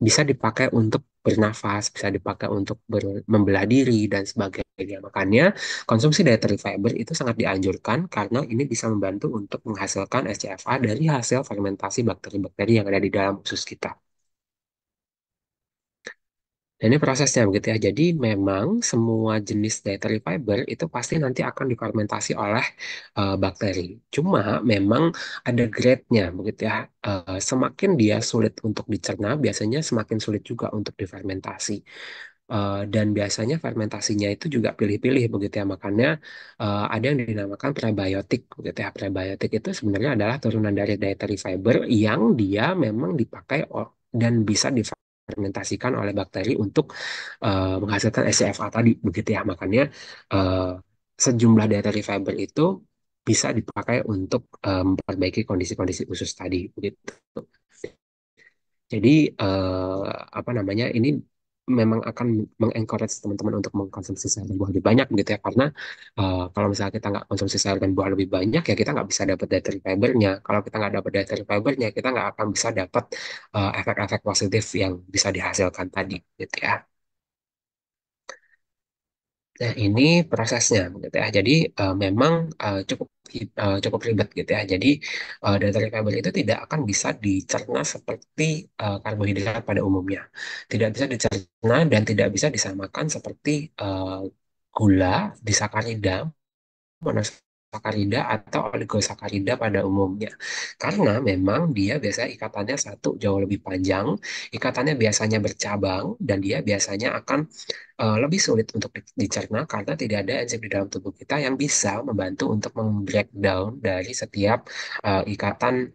S1: bisa dipakai untuk bernafas, bisa dipakai untuk membelah diri, dan sebagainya. Makanya konsumsi dietary fiber itu sangat dianjurkan karena ini bisa membantu untuk menghasilkan SCFA dari hasil fermentasi bakteri-bakteri yang ada di dalam usus kita. Dan ini prosesnya begitu ya. Jadi memang semua jenis dietary fiber itu pasti nanti akan difermentasi oleh bakteri. Cuma memang ada grade-nya begitu ya. Semakin dia sulit untuk dicerna, biasanya semakin sulit juga untuk difermentasi. Dan biasanya fermentasinya itu juga pilih-pilih begitu ya. Makanya ada yang dinamakan prebiotik begitu ya. Prebiotik itu sebenarnya adalah turunan dari dietary fiber yang dia memang dipakai dan bisa difermentasikan oleh bakteri untuk menghasilkan SCFA tadi begitu ya. Makanya eh, sejumlah dietary fiber itu bisa dipakai untuk memperbaiki kondisi-kondisi usus tadi begitu. Jadi apa namanya ini memang akan mengencourage teman-teman untuk mengkonsumsi sayur dan buah lebih banyak gitu ya, karena kalau misalnya kita nggak konsumsi sayur dan buah lebih banyak ya kita nggak bisa dapat dietary fibernya. Kalau kita nggak dapat dietary fibernya kita nggak akan bisa dapat efek-efek positif yang bisa dihasilkan tadi gitu ya. Nah, ini prosesnya gitu ya. Jadi memang cukup ribet gitu ya. Jadi dietary fiber itu tidak akan bisa dicerna seperti karbohidrat pada umumnya. Tidak bisa dicerna dan tidak bisa disamakan seperti gula, disakarida, monosakarida atau oligosakarida pada umumnya. Karena memang dia biasanya ikatannya satu jauh lebih panjang, ikatannya biasanya bercabang dan dia biasanya akan lebih sulit untuk dicerna karena tidak ada enzim di dalam tubuh kita yang bisa membantu untuk membreakdown dari setiap ikatan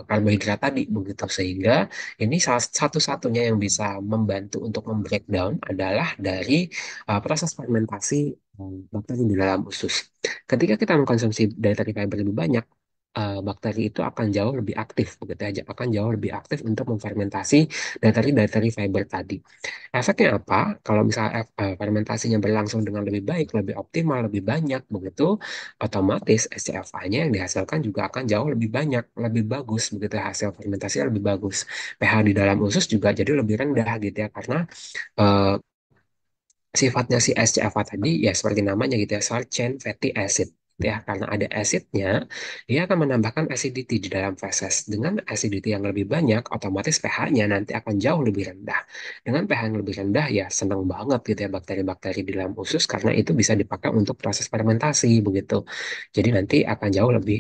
S1: karbohidrat tadi begitu, sehingga ini salah satu-satunya yang bisa membantu untuk membreakdown adalah dari proses fermentasi bakteri di dalam usus. Ketika kita mengkonsumsi dietary fiber lebih banyak, bakteri itu akan jauh lebih aktif begitu aja, akan jauh lebih aktif untuk memfermentasi dietary fiber tadi. Efeknya apa? Kalau misalnya fermentasinya berlangsung dengan lebih baik, lebih optimal, lebih banyak begitu, otomatis SCFA-nya yang dihasilkan juga akan jauh lebih banyak, lebih bagus begitu, hasil fermentasinya lebih bagus. pH di dalam usus juga jadi lebih rendah gitu ya, karena eh, sifatnya si SCFA tadi ya seperti namanya gitu ya, short chain fatty acid. ya, karena ada asidnya, dia akan menambahkan acidity di dalam feses. Dengan acidity yang lebih banyak, otomatis pH-nya nanti akan jauh lebih rendah. Dengan pH yang lebih rendah, ya senang banget gitu ya bakteri-bakteri di dalam usus karena itu bisa dipakai untuk proses fermentasi begitu. Jadi nanti akan jauh lebih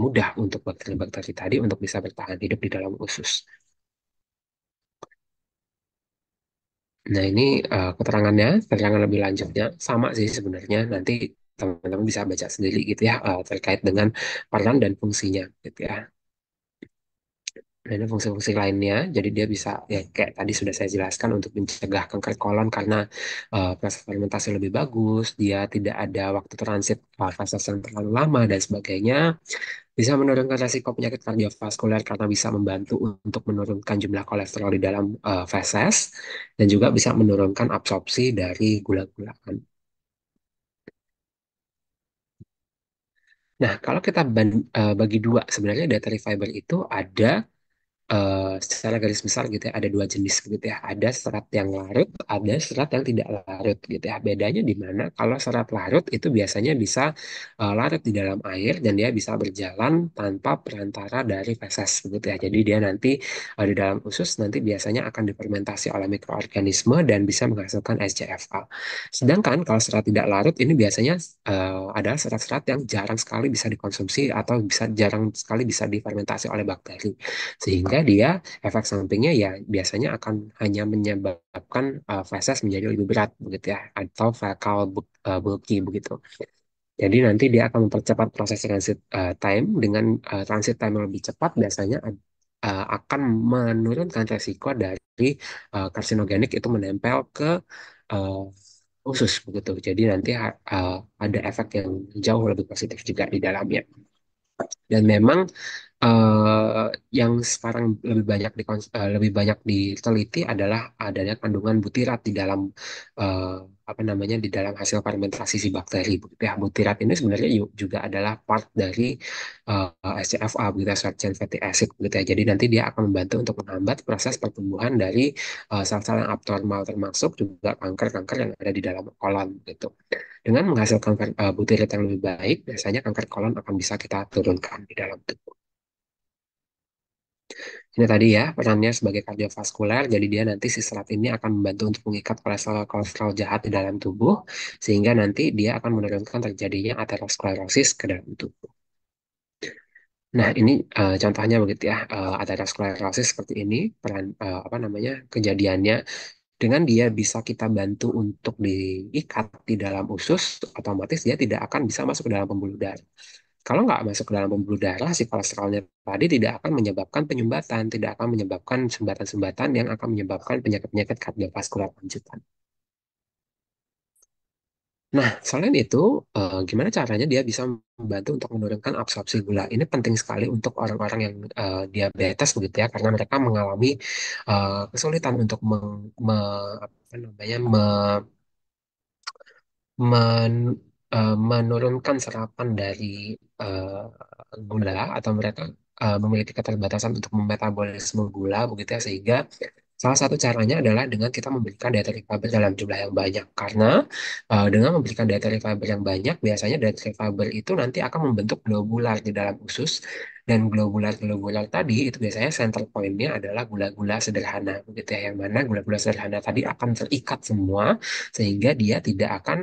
S1: mudah untuk bakteri-bakteri tadi untuk bisa bertahan hidup di dalam usus. Nah, ini keterangan lebih lanjutnya sama sih sebenarnya. Nanti teman-teman bisa baca sendiri gitu ya terkait dengan peran dan fungsinya gitu ya. Nah, ini fungsi-fungsi lainnya, jadi dia bisa ya kayak tadi sudah saya jelaskan untuk mencegah kanker kolon karena proses fermentasi lebih bagus, dia tidak ada waktu transit fase yang terlalu lama dan sebagainya. Bisa menurunkan resiko penyakit kardiovaskuler karena bisa membantu untuk menurunkan jumlah kolesterol di dalam feses dan juga bisa menurunkan absorpsi dari gula-gulaan. Nah, kalau kita bagi dua, sebenarnya dietary fiber itu ada secara garis besar gitu ya ada dua jenis gitu ya ada serat yang larut ada serat yang tidak larut gitu ya bedanya di mana kalau serat larut itu biasanya bisa larut di dalam air dan dia bisa berjalan tanpa perantara dari feses gitu ya jadi dia nanti di dalam usus nanti biasanya akan difermentasi oleh mikroorganisme dan bisa menghasilkan SCFA sedangkan kalau serat tidak larut ini biasanya adalah serat-serat yang jarang sekali bisa dikonsumsi atau bisa jarang sekali bisa difermentasi oleh bakteri sehingga dia efek sampingnya ya biasanya akan hanya menyebabkan feses menjadi lebih berat begitu ya atau fecal bulky begitu. Jadi nanti dia akan mempercepat proses transit time dengan transit time yang lebih cepat biasanya akan menurunkan resiko dari karsinogenik itu menempel ke uh, usus begitu. Jadi nanti ada efek yang jauh lebih positif juga di dalamnya. Dan memang yang sekarang lebih banyak diteliti adalah adanya kandungan butirat di dalam eh, apa namanya di dalam hasil fermentasi si bakteri. Begitu ya. Butirat ini sebenarnya juga adalah part dari SCFA, begitu ya, short chain fatty acid, begitu ya. Jadi nanti dia akan membantu untuk menghambat proses pertumbuhan dari sel-sel yang abnormal termasuk juga kanker-kanker yang ada di dalam kolon gitu. Dengan menghasilkan butirat yang lebih baik, biasanya kanker kolon akan bisa kita turunkan di dalam tubuh. Ini tadi ya perannya sebagai kardiovaskuler, jadi dia nanti si serat ini akan membantu untuk mengikat kolesterol jahat di dalam tubuh, sehingga nanti dia akan menurunkan terjadinya aterosklerosis ke dalam tubuh. Nah, ini contohnya begitu ya, aterosklerosis seperti ini, peran apa namanya kejadiannya. Dengan dia bisa kita bantu untuk diikat di dalam usus, otomatis dia tidak akan bisa masuk ke dalam pembuluh darah. Kalau nggak masuk ke dalam pembuluh darah, si kolesterolnya tadi tidak akan menyebabkan penyumbatan, tidak akan menyebabkan sumbatan-sumbatan yang akan menyebabkan penyakit-penyakit kardiovaskular lanjutan. Nah, selain itu, gimana caranya dia bisa membantu untuk menurunkan absorpsi gula? Ini penting sekali untuk orang-orang yang diabetes begitu ya, karena mereka mengalami kesulitan untuk apa namanya, men- menurunkan serapan dari gula atau mereka memiliki keterbatasan untuk memetabolisme gula begitu ya sehingga salah satu caranya adalah dengan kita memberikan dietary fiber dalam jumlah yang banyak karena dengan memberikan dietary fiber yang banyak biasanya dietary fiber itu nanti akan membentuk globular di dalam usus dan globular-globular tadi itu biasanya center point-nya adalah gula-gula sederhana begitu ya yang mana gula-gula sederhana tadi akan terikat semua sehingga dia tidak akan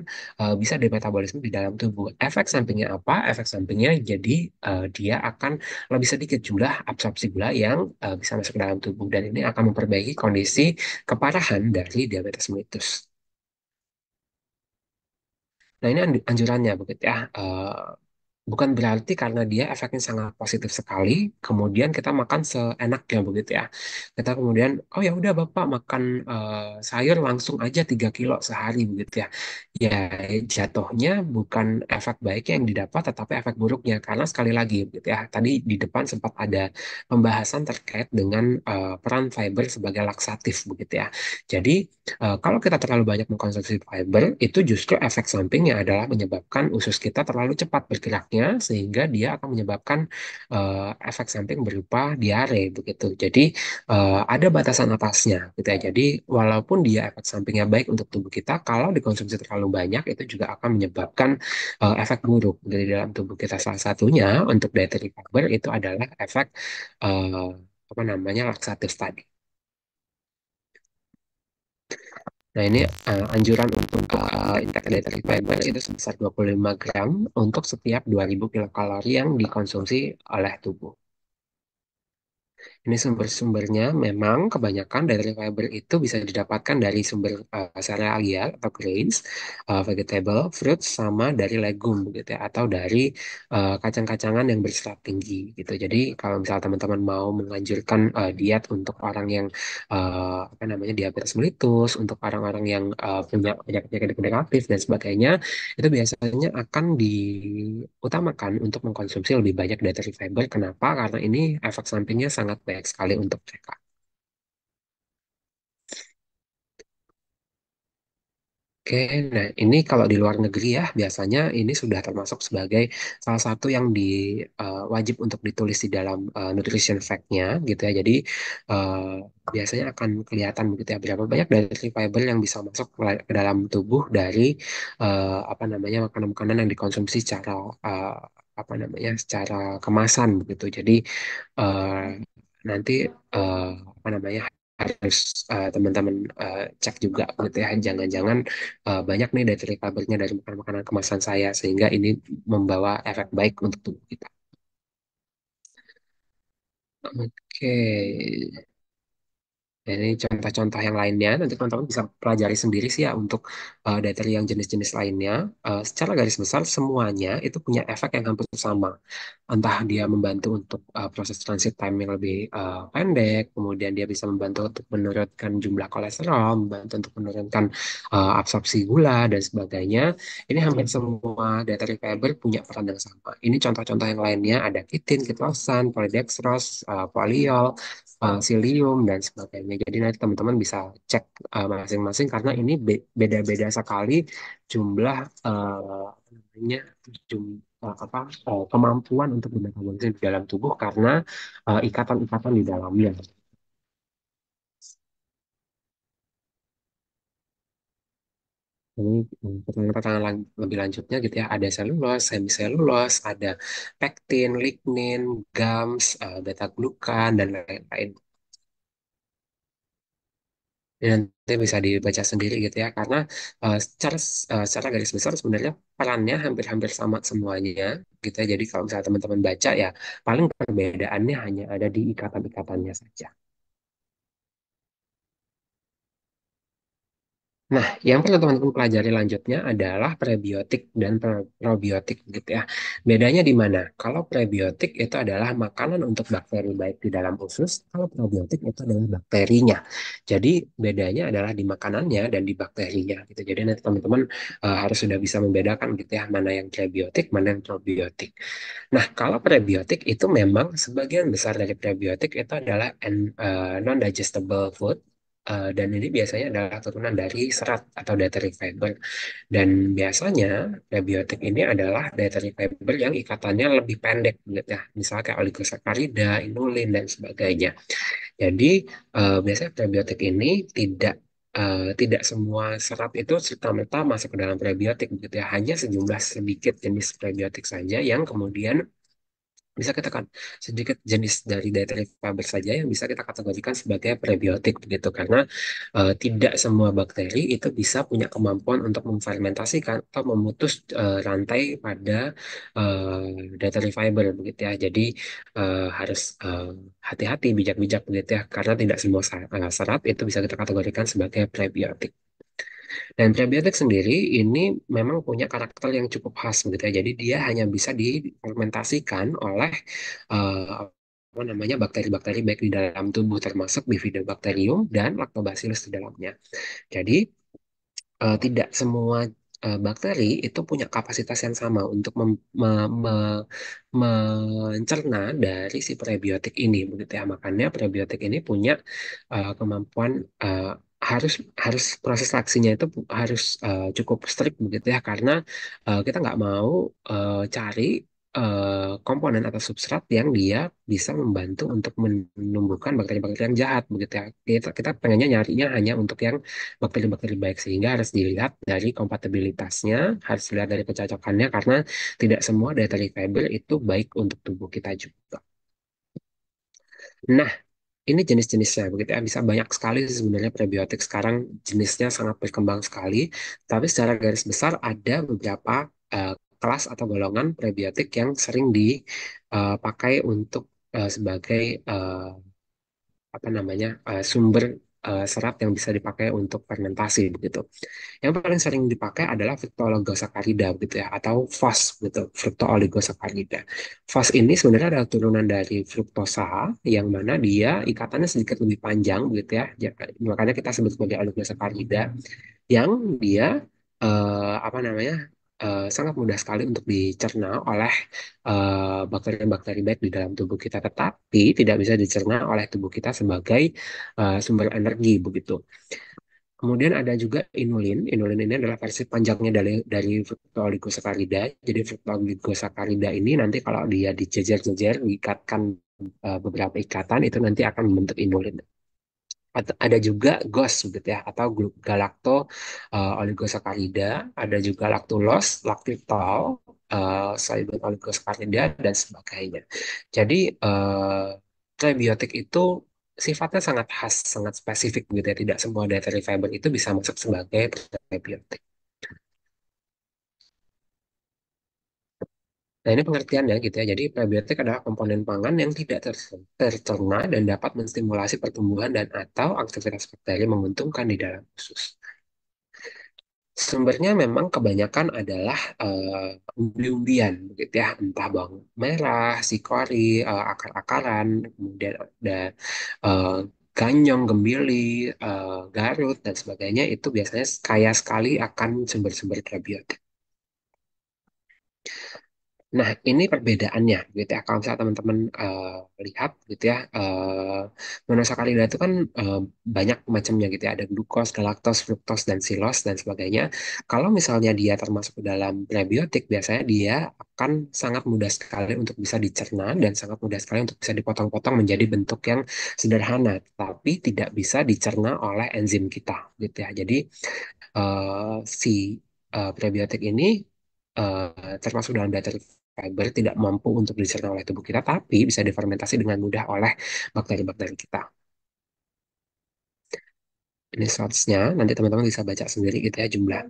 S1: bisa dimetabolisme di dalam tubuh. Efek sampingnya apa? Efek sampingnya jadi dia akan lebih sedikit jumlah absorpsi gula yang bisa masuk ke dalam tubuh dan ini akan memperbaiki kondisi keparahan dari diabetes mellitus. Nah, ini anjurannya begitu ya. Bukan berarti karena dia efeknya sangat positif sekali, kemudian kita makan seenaknya begitu ya. Kita kemudian, oh ya udah Bapak makan sayur langsung aja 3 kilo sehari begitu ya. Ya jatuhnya bukan efek baiknya yang didapat, tetapi efek buruknya. Karena sekali lagi begitu ya, tadi di depan sempat ada pembahasan terkait dengan peran fiber sebagai laksatif begitu ya. Jadi kalau kita terlalu banyak mengkonsumsi fiber, itu justru efek sampingnya adalah menyebabkan usus kita terlalu cepat bergerak produknya sehingga dia akan menyebabkan efek samping berupa diare begitu. Jadi ada batasan atasnya gitu ya. Jadi walaupun dia efek sampingnya baik untuk tubuh kita, kalau dikonsumsi terlalu banyak itu juga akan menyebabkan efek buruk dari dalam tubuh kita. Salah satunya untuk dietary fiber itu adalah efek eh, apa namanya laksatif tadi. Nah, ini anjuran untuk intake dietary fiber itu sebesar 25 gram untuk setiap 2000 kilokalori yang dikonsumsi oleh tubuh. Ini sumber-sumbernya memang kebanyakan dari fiber itu bisa didapatkan dari sumber serealia atau grains, vegetable, fruits, sama dari legum gitu ya, atau dari kacang-kacangan yang berserat tinggi gitu. Jadi kalau misalnya teman-teman mau menganjurkan diet untuk orang yang apa namanya diabetes mellitus, untuk orang-orang yang punya penyakit-penyakit degeneratif dan sebagainya, itu biasanya akan diutamakan untuk mengkonsumsi lebih banyak dietary fiber. Kenapa? Karena ini efek sampingnya sangat baik sekali untuk mereka. Oke, nah ini kalau di luar negeri ya, biasanya ini sudah termasuk sebagai salah satu yang wajib untuk ditulis di dalam nutrition fact-nya gitu ya. Jadi eh, biasanya akan kelihatan begitu ya berapa banyak dari fiber yang bisa masuk ke dalam tubuh dari apa namanya makanan-makanan yang dikonsumsi secara eh, apa namanya secara kemasan begitu. Jadi eh, nanti apa namanya harus teman-teman cek juga gitu ya. Jangan-jangan banyak nih dari kabarnya dari makanan-makanan kemasan saya sehingga ini membawa efek baik untuk tubuh kita. Oke, nah, ini contoh-contoh yang lainnya. Nanti teman-teman bisa pelajari sendiri sih ya untuk dietary yang jenis-jenis lainnya. Secara garis besar semuanya itu punya efek yang hampir sama. Entah dia membantu untuk proses transit time yang lebih pendek, kemudian dia bisa membantu untuk menurunkan jumlah kolesterol, membantu untuk menurunkan absorpsi gula dan sebagainya. Ini hampir semua dietary fiber punya peran yang sama. Ini contoh-contoh yang lainnya ada kitin, kitlosan, polydextrose, poliol, psyllium dan sebagainya. Jadi nanti teman-teman bisa cek masing-masing karena ini beda-beda sekali jumlah apa namanya apa kemampuan untuk bermetabolisme di dalam tubuh karena ikatan-ikatan di dalamnya. Ini pertanyaan-pertanyaan lebih lanjutnya gitu ya. Ada selulose, hemiselulose, ada pektin, lignin, gums, beta glukan dan lain-lain. Ini nanti bisa dibaca sendiri gitu ya. Karena secara garis besar sebenarnya perannya hampir-hampir sama semuanya gitu ya. Jadi kalau misalnya teman-teman baca ya paling perbedaannya hanya ada di ikatan-ikatannya saja. Nah, yang perlu teman-teman pelajari lanjutnya adalah prebiotik dan probiotik gitu ya. Bedanya di mana? Kalau prebiotik itu adalah makanan untuk bakteri baik di dalam usus, kalau probiotik itu adalah bakterinya. Jadi bedanya adalah di makanannya dan di bakterinya gitu. Jadi nanti teman-teman harus sudah bisa membedakan gitu ya, mana yang prebiotik, mana yang probiotik. Nah, kalau prebiotik itu memang sebagian besar dari prebiotik itu adalah non-digestible food. Dan ini biasanya adalah turunan dari serat atau dietary fiber. Dan biasanya prebiotik ini adalah dietary fiber yang ikatannya lebih pendek, gitu ya. Misalnya kayak oligosakarida, inulin, dan sebagainya. Jadi biasanya prebiotik ini tidak semua serat itu serta-merta masuk ke dalam prebiotik, begitu ya. Hanya sejumlah sedikit jenis prebiotik saja yang kemudian bisa kita kan sedikit jenis dari dietary fiber saja yang bisa kita kategorikan sebagai prebiotik begitu karena tidak semua bakteri itu bisa punya kemampuan untuk memfermentasikan atau memutus rantai pada dietary fiber begitu ya. Jadi harus hati-hati bijak-bijak begitu ya karena tidak semua serat itu bisa kita kategorikan sebagai prebiotik. Dan prebiotik sendiri ini memang punya karakter yang cukup khas begitu ya. Jadi dia hanya bisa difermentasikan oleh apa namanya bakteri-bakteri baik di dalam tubuh termasuk Bifidobacterium dan Lactobacillus di dalamnya. Jadi tidak semua bakteri itu punya kapasitas yang sama untuk mencerna dari si prebiotik ini begitu ya. Makanya prebiotik ini punya kemampuan harus harus proses aksinya itu harus cukup strict begitu ya karena kita nggak mau cari komponen atau substrat yang dia bisa membantu untuk menumbuhkan bakteri-bakteri yang jahat begitu ya. Kita pengennya nyarinya hanya untuk yang bakteri-bakteri baik sehingga harus dilihat dari kompatibilitasnya, harus dilihat dari kecocokannya karena tidak semua dietary fiber itu baik untuk tubuh kita juga. Nah, ini jenis-jenisnya begitu ya. Bisa banyak sekali sih sebenarnya prebiotik sekarang jenisnya sangat berkembang sekali. Tapi secara garis besar ada beberapa kelas atau golongan prebiotik yang sering dipakai untuk sebagai apa namanya sumber serat yang bisa dipakai untuk fermentasi begitu. Yang paling sering dipakai adalah fructooligosaccharidia gitu ya atau FOS gitu, fructooligosaccharidia. FOS ini sebenarnya adalah turunan dari fruktosa yang mana dia ikatannya sedikit lebih panjang gitu ya. Makanya kita sebut sebagai oligosaccharidia yang dia apa namanya sangat mudah sekali untuk dicerna oleh bakteri-bakteri baik di dalam tubuh kita, tetapi tidak bisa dicerna oleh tubuh kita sebagai sumber energi begitu. Kemudian ada juga inulin. Inulin ini adalah versi panjangnya dari fructooligosaccharidia. Jadi fructooligosaccharidia ini nanti kalau dia dijejer-jejer, diikatkan beberapa ikatan, itu nanti akan membentuk inulin. Ada juga GOS gitu ya, atau galacto oligosaccharida, ada juga lactulose, lactitol, soluble oligosaccharida dan sebagainya. Jadi prebiotik itu sifatnya sangat khas, sangat spesifik gitu ya. Tidak semua dietary fiber itu bisa masuk sebagai prebiotik. Nah, ini pengertiannya gitu ya. Jadi, prebiotik adalah komponen pangan yang tidak tercerna dan dapat menstimulasi pertumbuhan dan atau aktivitas bakteri menguntungkan di dalam usus. Sumbernya memang kebanyakan adalah umbi-umbian gitu ya, entah bawang merah, sikori, akar-akaran, kemudian ada eh, ganyong, gemili, garut dan sebagainya itu biasanya kaya sekali akan sumber-sumber probiotik. Nah, ini perbedaannya gitu ya. Kalau misalnya teman-teman lihat gitu ya, monosakarida itu kan banyak macamnya gitu ya. Ada glukos, galaktos, fruktos, dan silos dan sebagainya. Kalau misalnya dia termasuk ke dalam prebiotik, biasanya dia akan sangat mudah sekali untuk bisa dicerna dan sangat mudah sekali untuk bisa dipotong-potong menjadi bentuk yang sederhana, tapi tidak bisa dicerna oleh enzim kita gitu ya. Jadi si prebiotik ini termasuk dalam dietary fiber tidak mampu untuk dicerna oleh tubuh kita, tapi bisa difermentasi dengan mudah oleh bakteri-bakteri kita. Ini source-nya, nanti teman-teman bisa baca sendiri gitu ya jumlah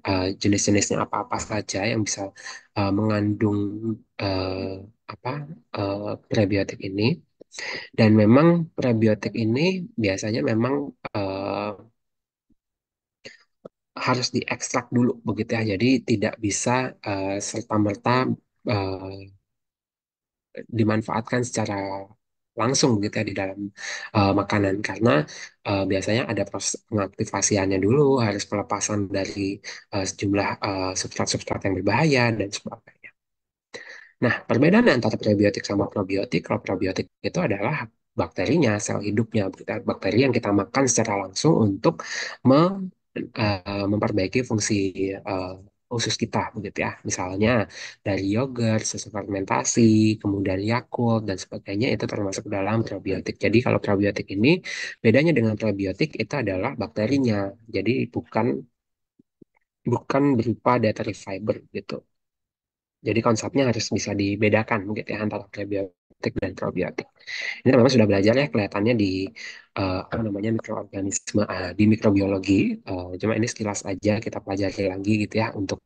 S1: jenis-jenisnya apa-apa saja yang bisa mengandung eh, apa prebiotik ini. Dan memang prebiotik ini biasanya memang eh, harus diekstrak dulu begitu ya. Jadi tidak bisa serta-merta dimanfaatkan secara langsung gitu ya di dalam makanan karena biasanya ada proses pengaktifasiannya dulu, harus pelepasan dari sejumlah substrat-substrat yang berbahaya dan sebagainya. Nah, perbedaan antara prebiotik sama probiotik, kalau probiotik itu adalah bakterinya, sel hidupnya, bakteri yang kita makan secara langsung untuk memperbaiki fungsi eh, usus kita, begitu ya. Misalnya dari yogurt, susu fermentasi, kemudian Yakult dan sebagainya itu termasuk dalam probiotik. Jadi kalau probiotik ini bedanya dengan probiotik itu adalah bakterinya, jadi bukan bukan berupa dietary fiber gitu. Jadi konsepnya harus bisa dibedakan gitu ya antara prebiotik dan probiotik. Ini teman-teman sudah belajar ya kelihatannya di apa namanya mikroorganisme di mikrobiologi. Cuma ini sekilas aja kita pelajari lagi gitu ya untuk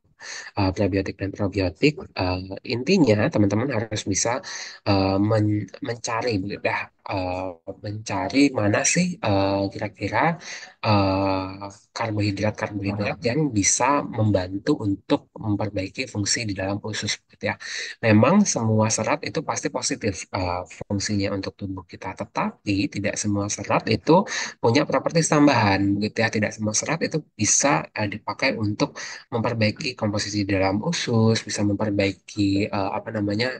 S1: prebiotik dan probiotik. Intinya teman-teman harus bisa mencari begitu ya, mencari mana sih kira-kira karbohidrat-karbohidrat yang bisa membantu untuk memperbaiki fungsi di dalam usus gitu ya. Memang semua serat itu pasti positif fungsinya untuk tubuh kita, tetapi tidak semua serat itu punya properti tambahan gitu ya. Tidak semua serat itu bisa dipakai untuk memperbaiki komposisi di dalam usus, bisa memperbaiki apa namanya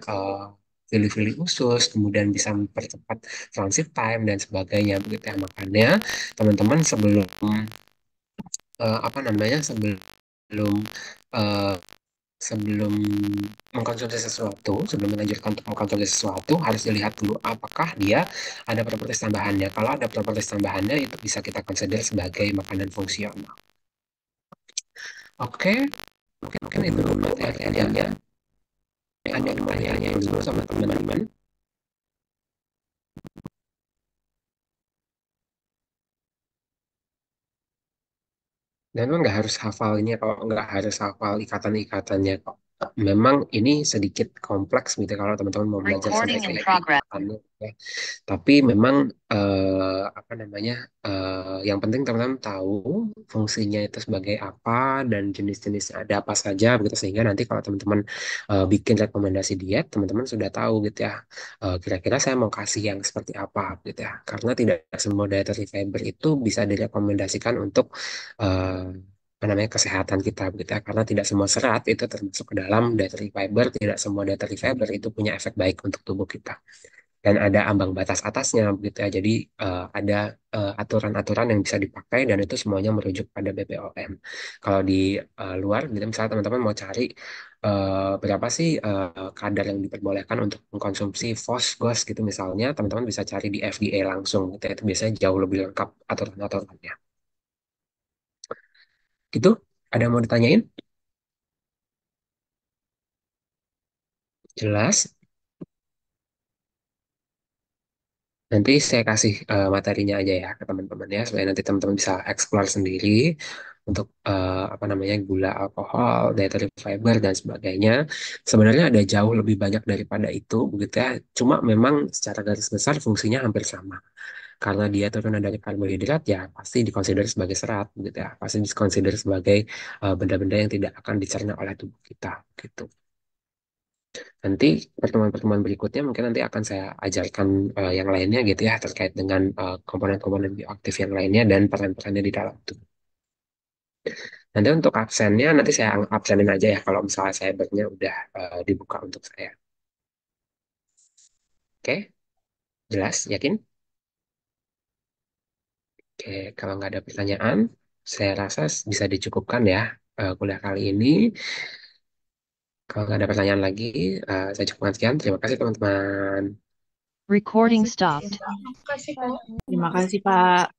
S1: fili-fili usus, kemudian bisa mempercepat transit time dan sebagainya begitu ya. Makanya teman-teman sebelum apa namanya sebelum sebelum mengkonsumsi sesuatu, sebelum melanjutkan untuk mengkonsumsi sesuatu, harus dilihat dulu apakah dia ada properti tambahannya. Kalau ada properti tambahannya, itu bisa kita consider sebagai makanan fungsional. Oke, mungkin itu materinya. Ada pertanyaannya dulu sama teman-teman. Dan memang nggak harus hafal ini ya, kalau nggak harus hafal ikatan-ikatannya kok. Memang ini sedikit kompleks gitu kalau teman-teman mau belajar sampai
S2: Recording in
S1: kayak
S2: progress.
S1: ikatannya. Ya. Tapi memang apa namanya yang penting teman-teman tahu fungsinya itu sebagai apa dan jenis-jenisnya ada apa saja begitu sehingga nanti kalau teman-teman bikin rekomendasi diet teman-teman sudah tahu gitu ya. Kira-kira saya mau kasih yang seperti apa gitu ya karena tidak semua dietary fiber itu bisa direkomendasikan untuk eh, apa namanya kesehatan kita begitu ya karena tidak semua serat itu termasuk ke dalam dietary fiber tidak semua dietary fiber itu punya efek baik untuk tubuh kita dan ada ambang batas atasnya begitu ya. Jadi ada aturan-aturan yang bisa dipakai dan itu semuanya merujuk pada BPOM. Kalau di luar, gitu, misalnya teman-teman mau cari berapa sih kadar yang diperbolehkan untuk mengkonsumsi FOS, GOS gitu misalnya, teman-teman bisa cari di FDA langsung gitu ya. Itu biasanya jauh lebih lengkap aturan-aturannya. Gitu, ada yang mau ditanyain? Jelas? Nanti saya kasih materinya aja ya ke teman-teman ya, supaya nanti teman-teman bisa explore sendiri untuk apa namanya gula, alkohol, dietary fiber dan sebagainya. Sebenarnya ada jauh lebih banyak daripada itu, begitu ya. Cuma memang secara garis besar fungsinya hampir sama. Karena dia turunan dari karbohidrat, ya pasti dikonsider sebagai serat, begitu ya. Pasti dikonsider sebagai benda-benda yang tidak akan dicerna oleh tubuh kita, gitu. Nanti pertemuan-pertemuan berikutnya mungkin nanti akan saya ajarkan yang lainnya gitu ya terkait dengan komponen-komponen bioaktif yang lainnya dan peran-perannya di dalam itu. Nanti untuk absennya nanti saya absenin aja ya kalau misalnya cybernya udah dibuka untuk saya. Oke, jelas, yakin? Oke, kalau nggak ada pertanyaan, saya rasa bisa dicukupkan ya kuliah kali ini. Kalau nggak ada pertanyaan lagi, saya cukupkan sekian. Terima kasih teman-teman.
S2: Recording stopped.
S3: Terima kasih, Pak.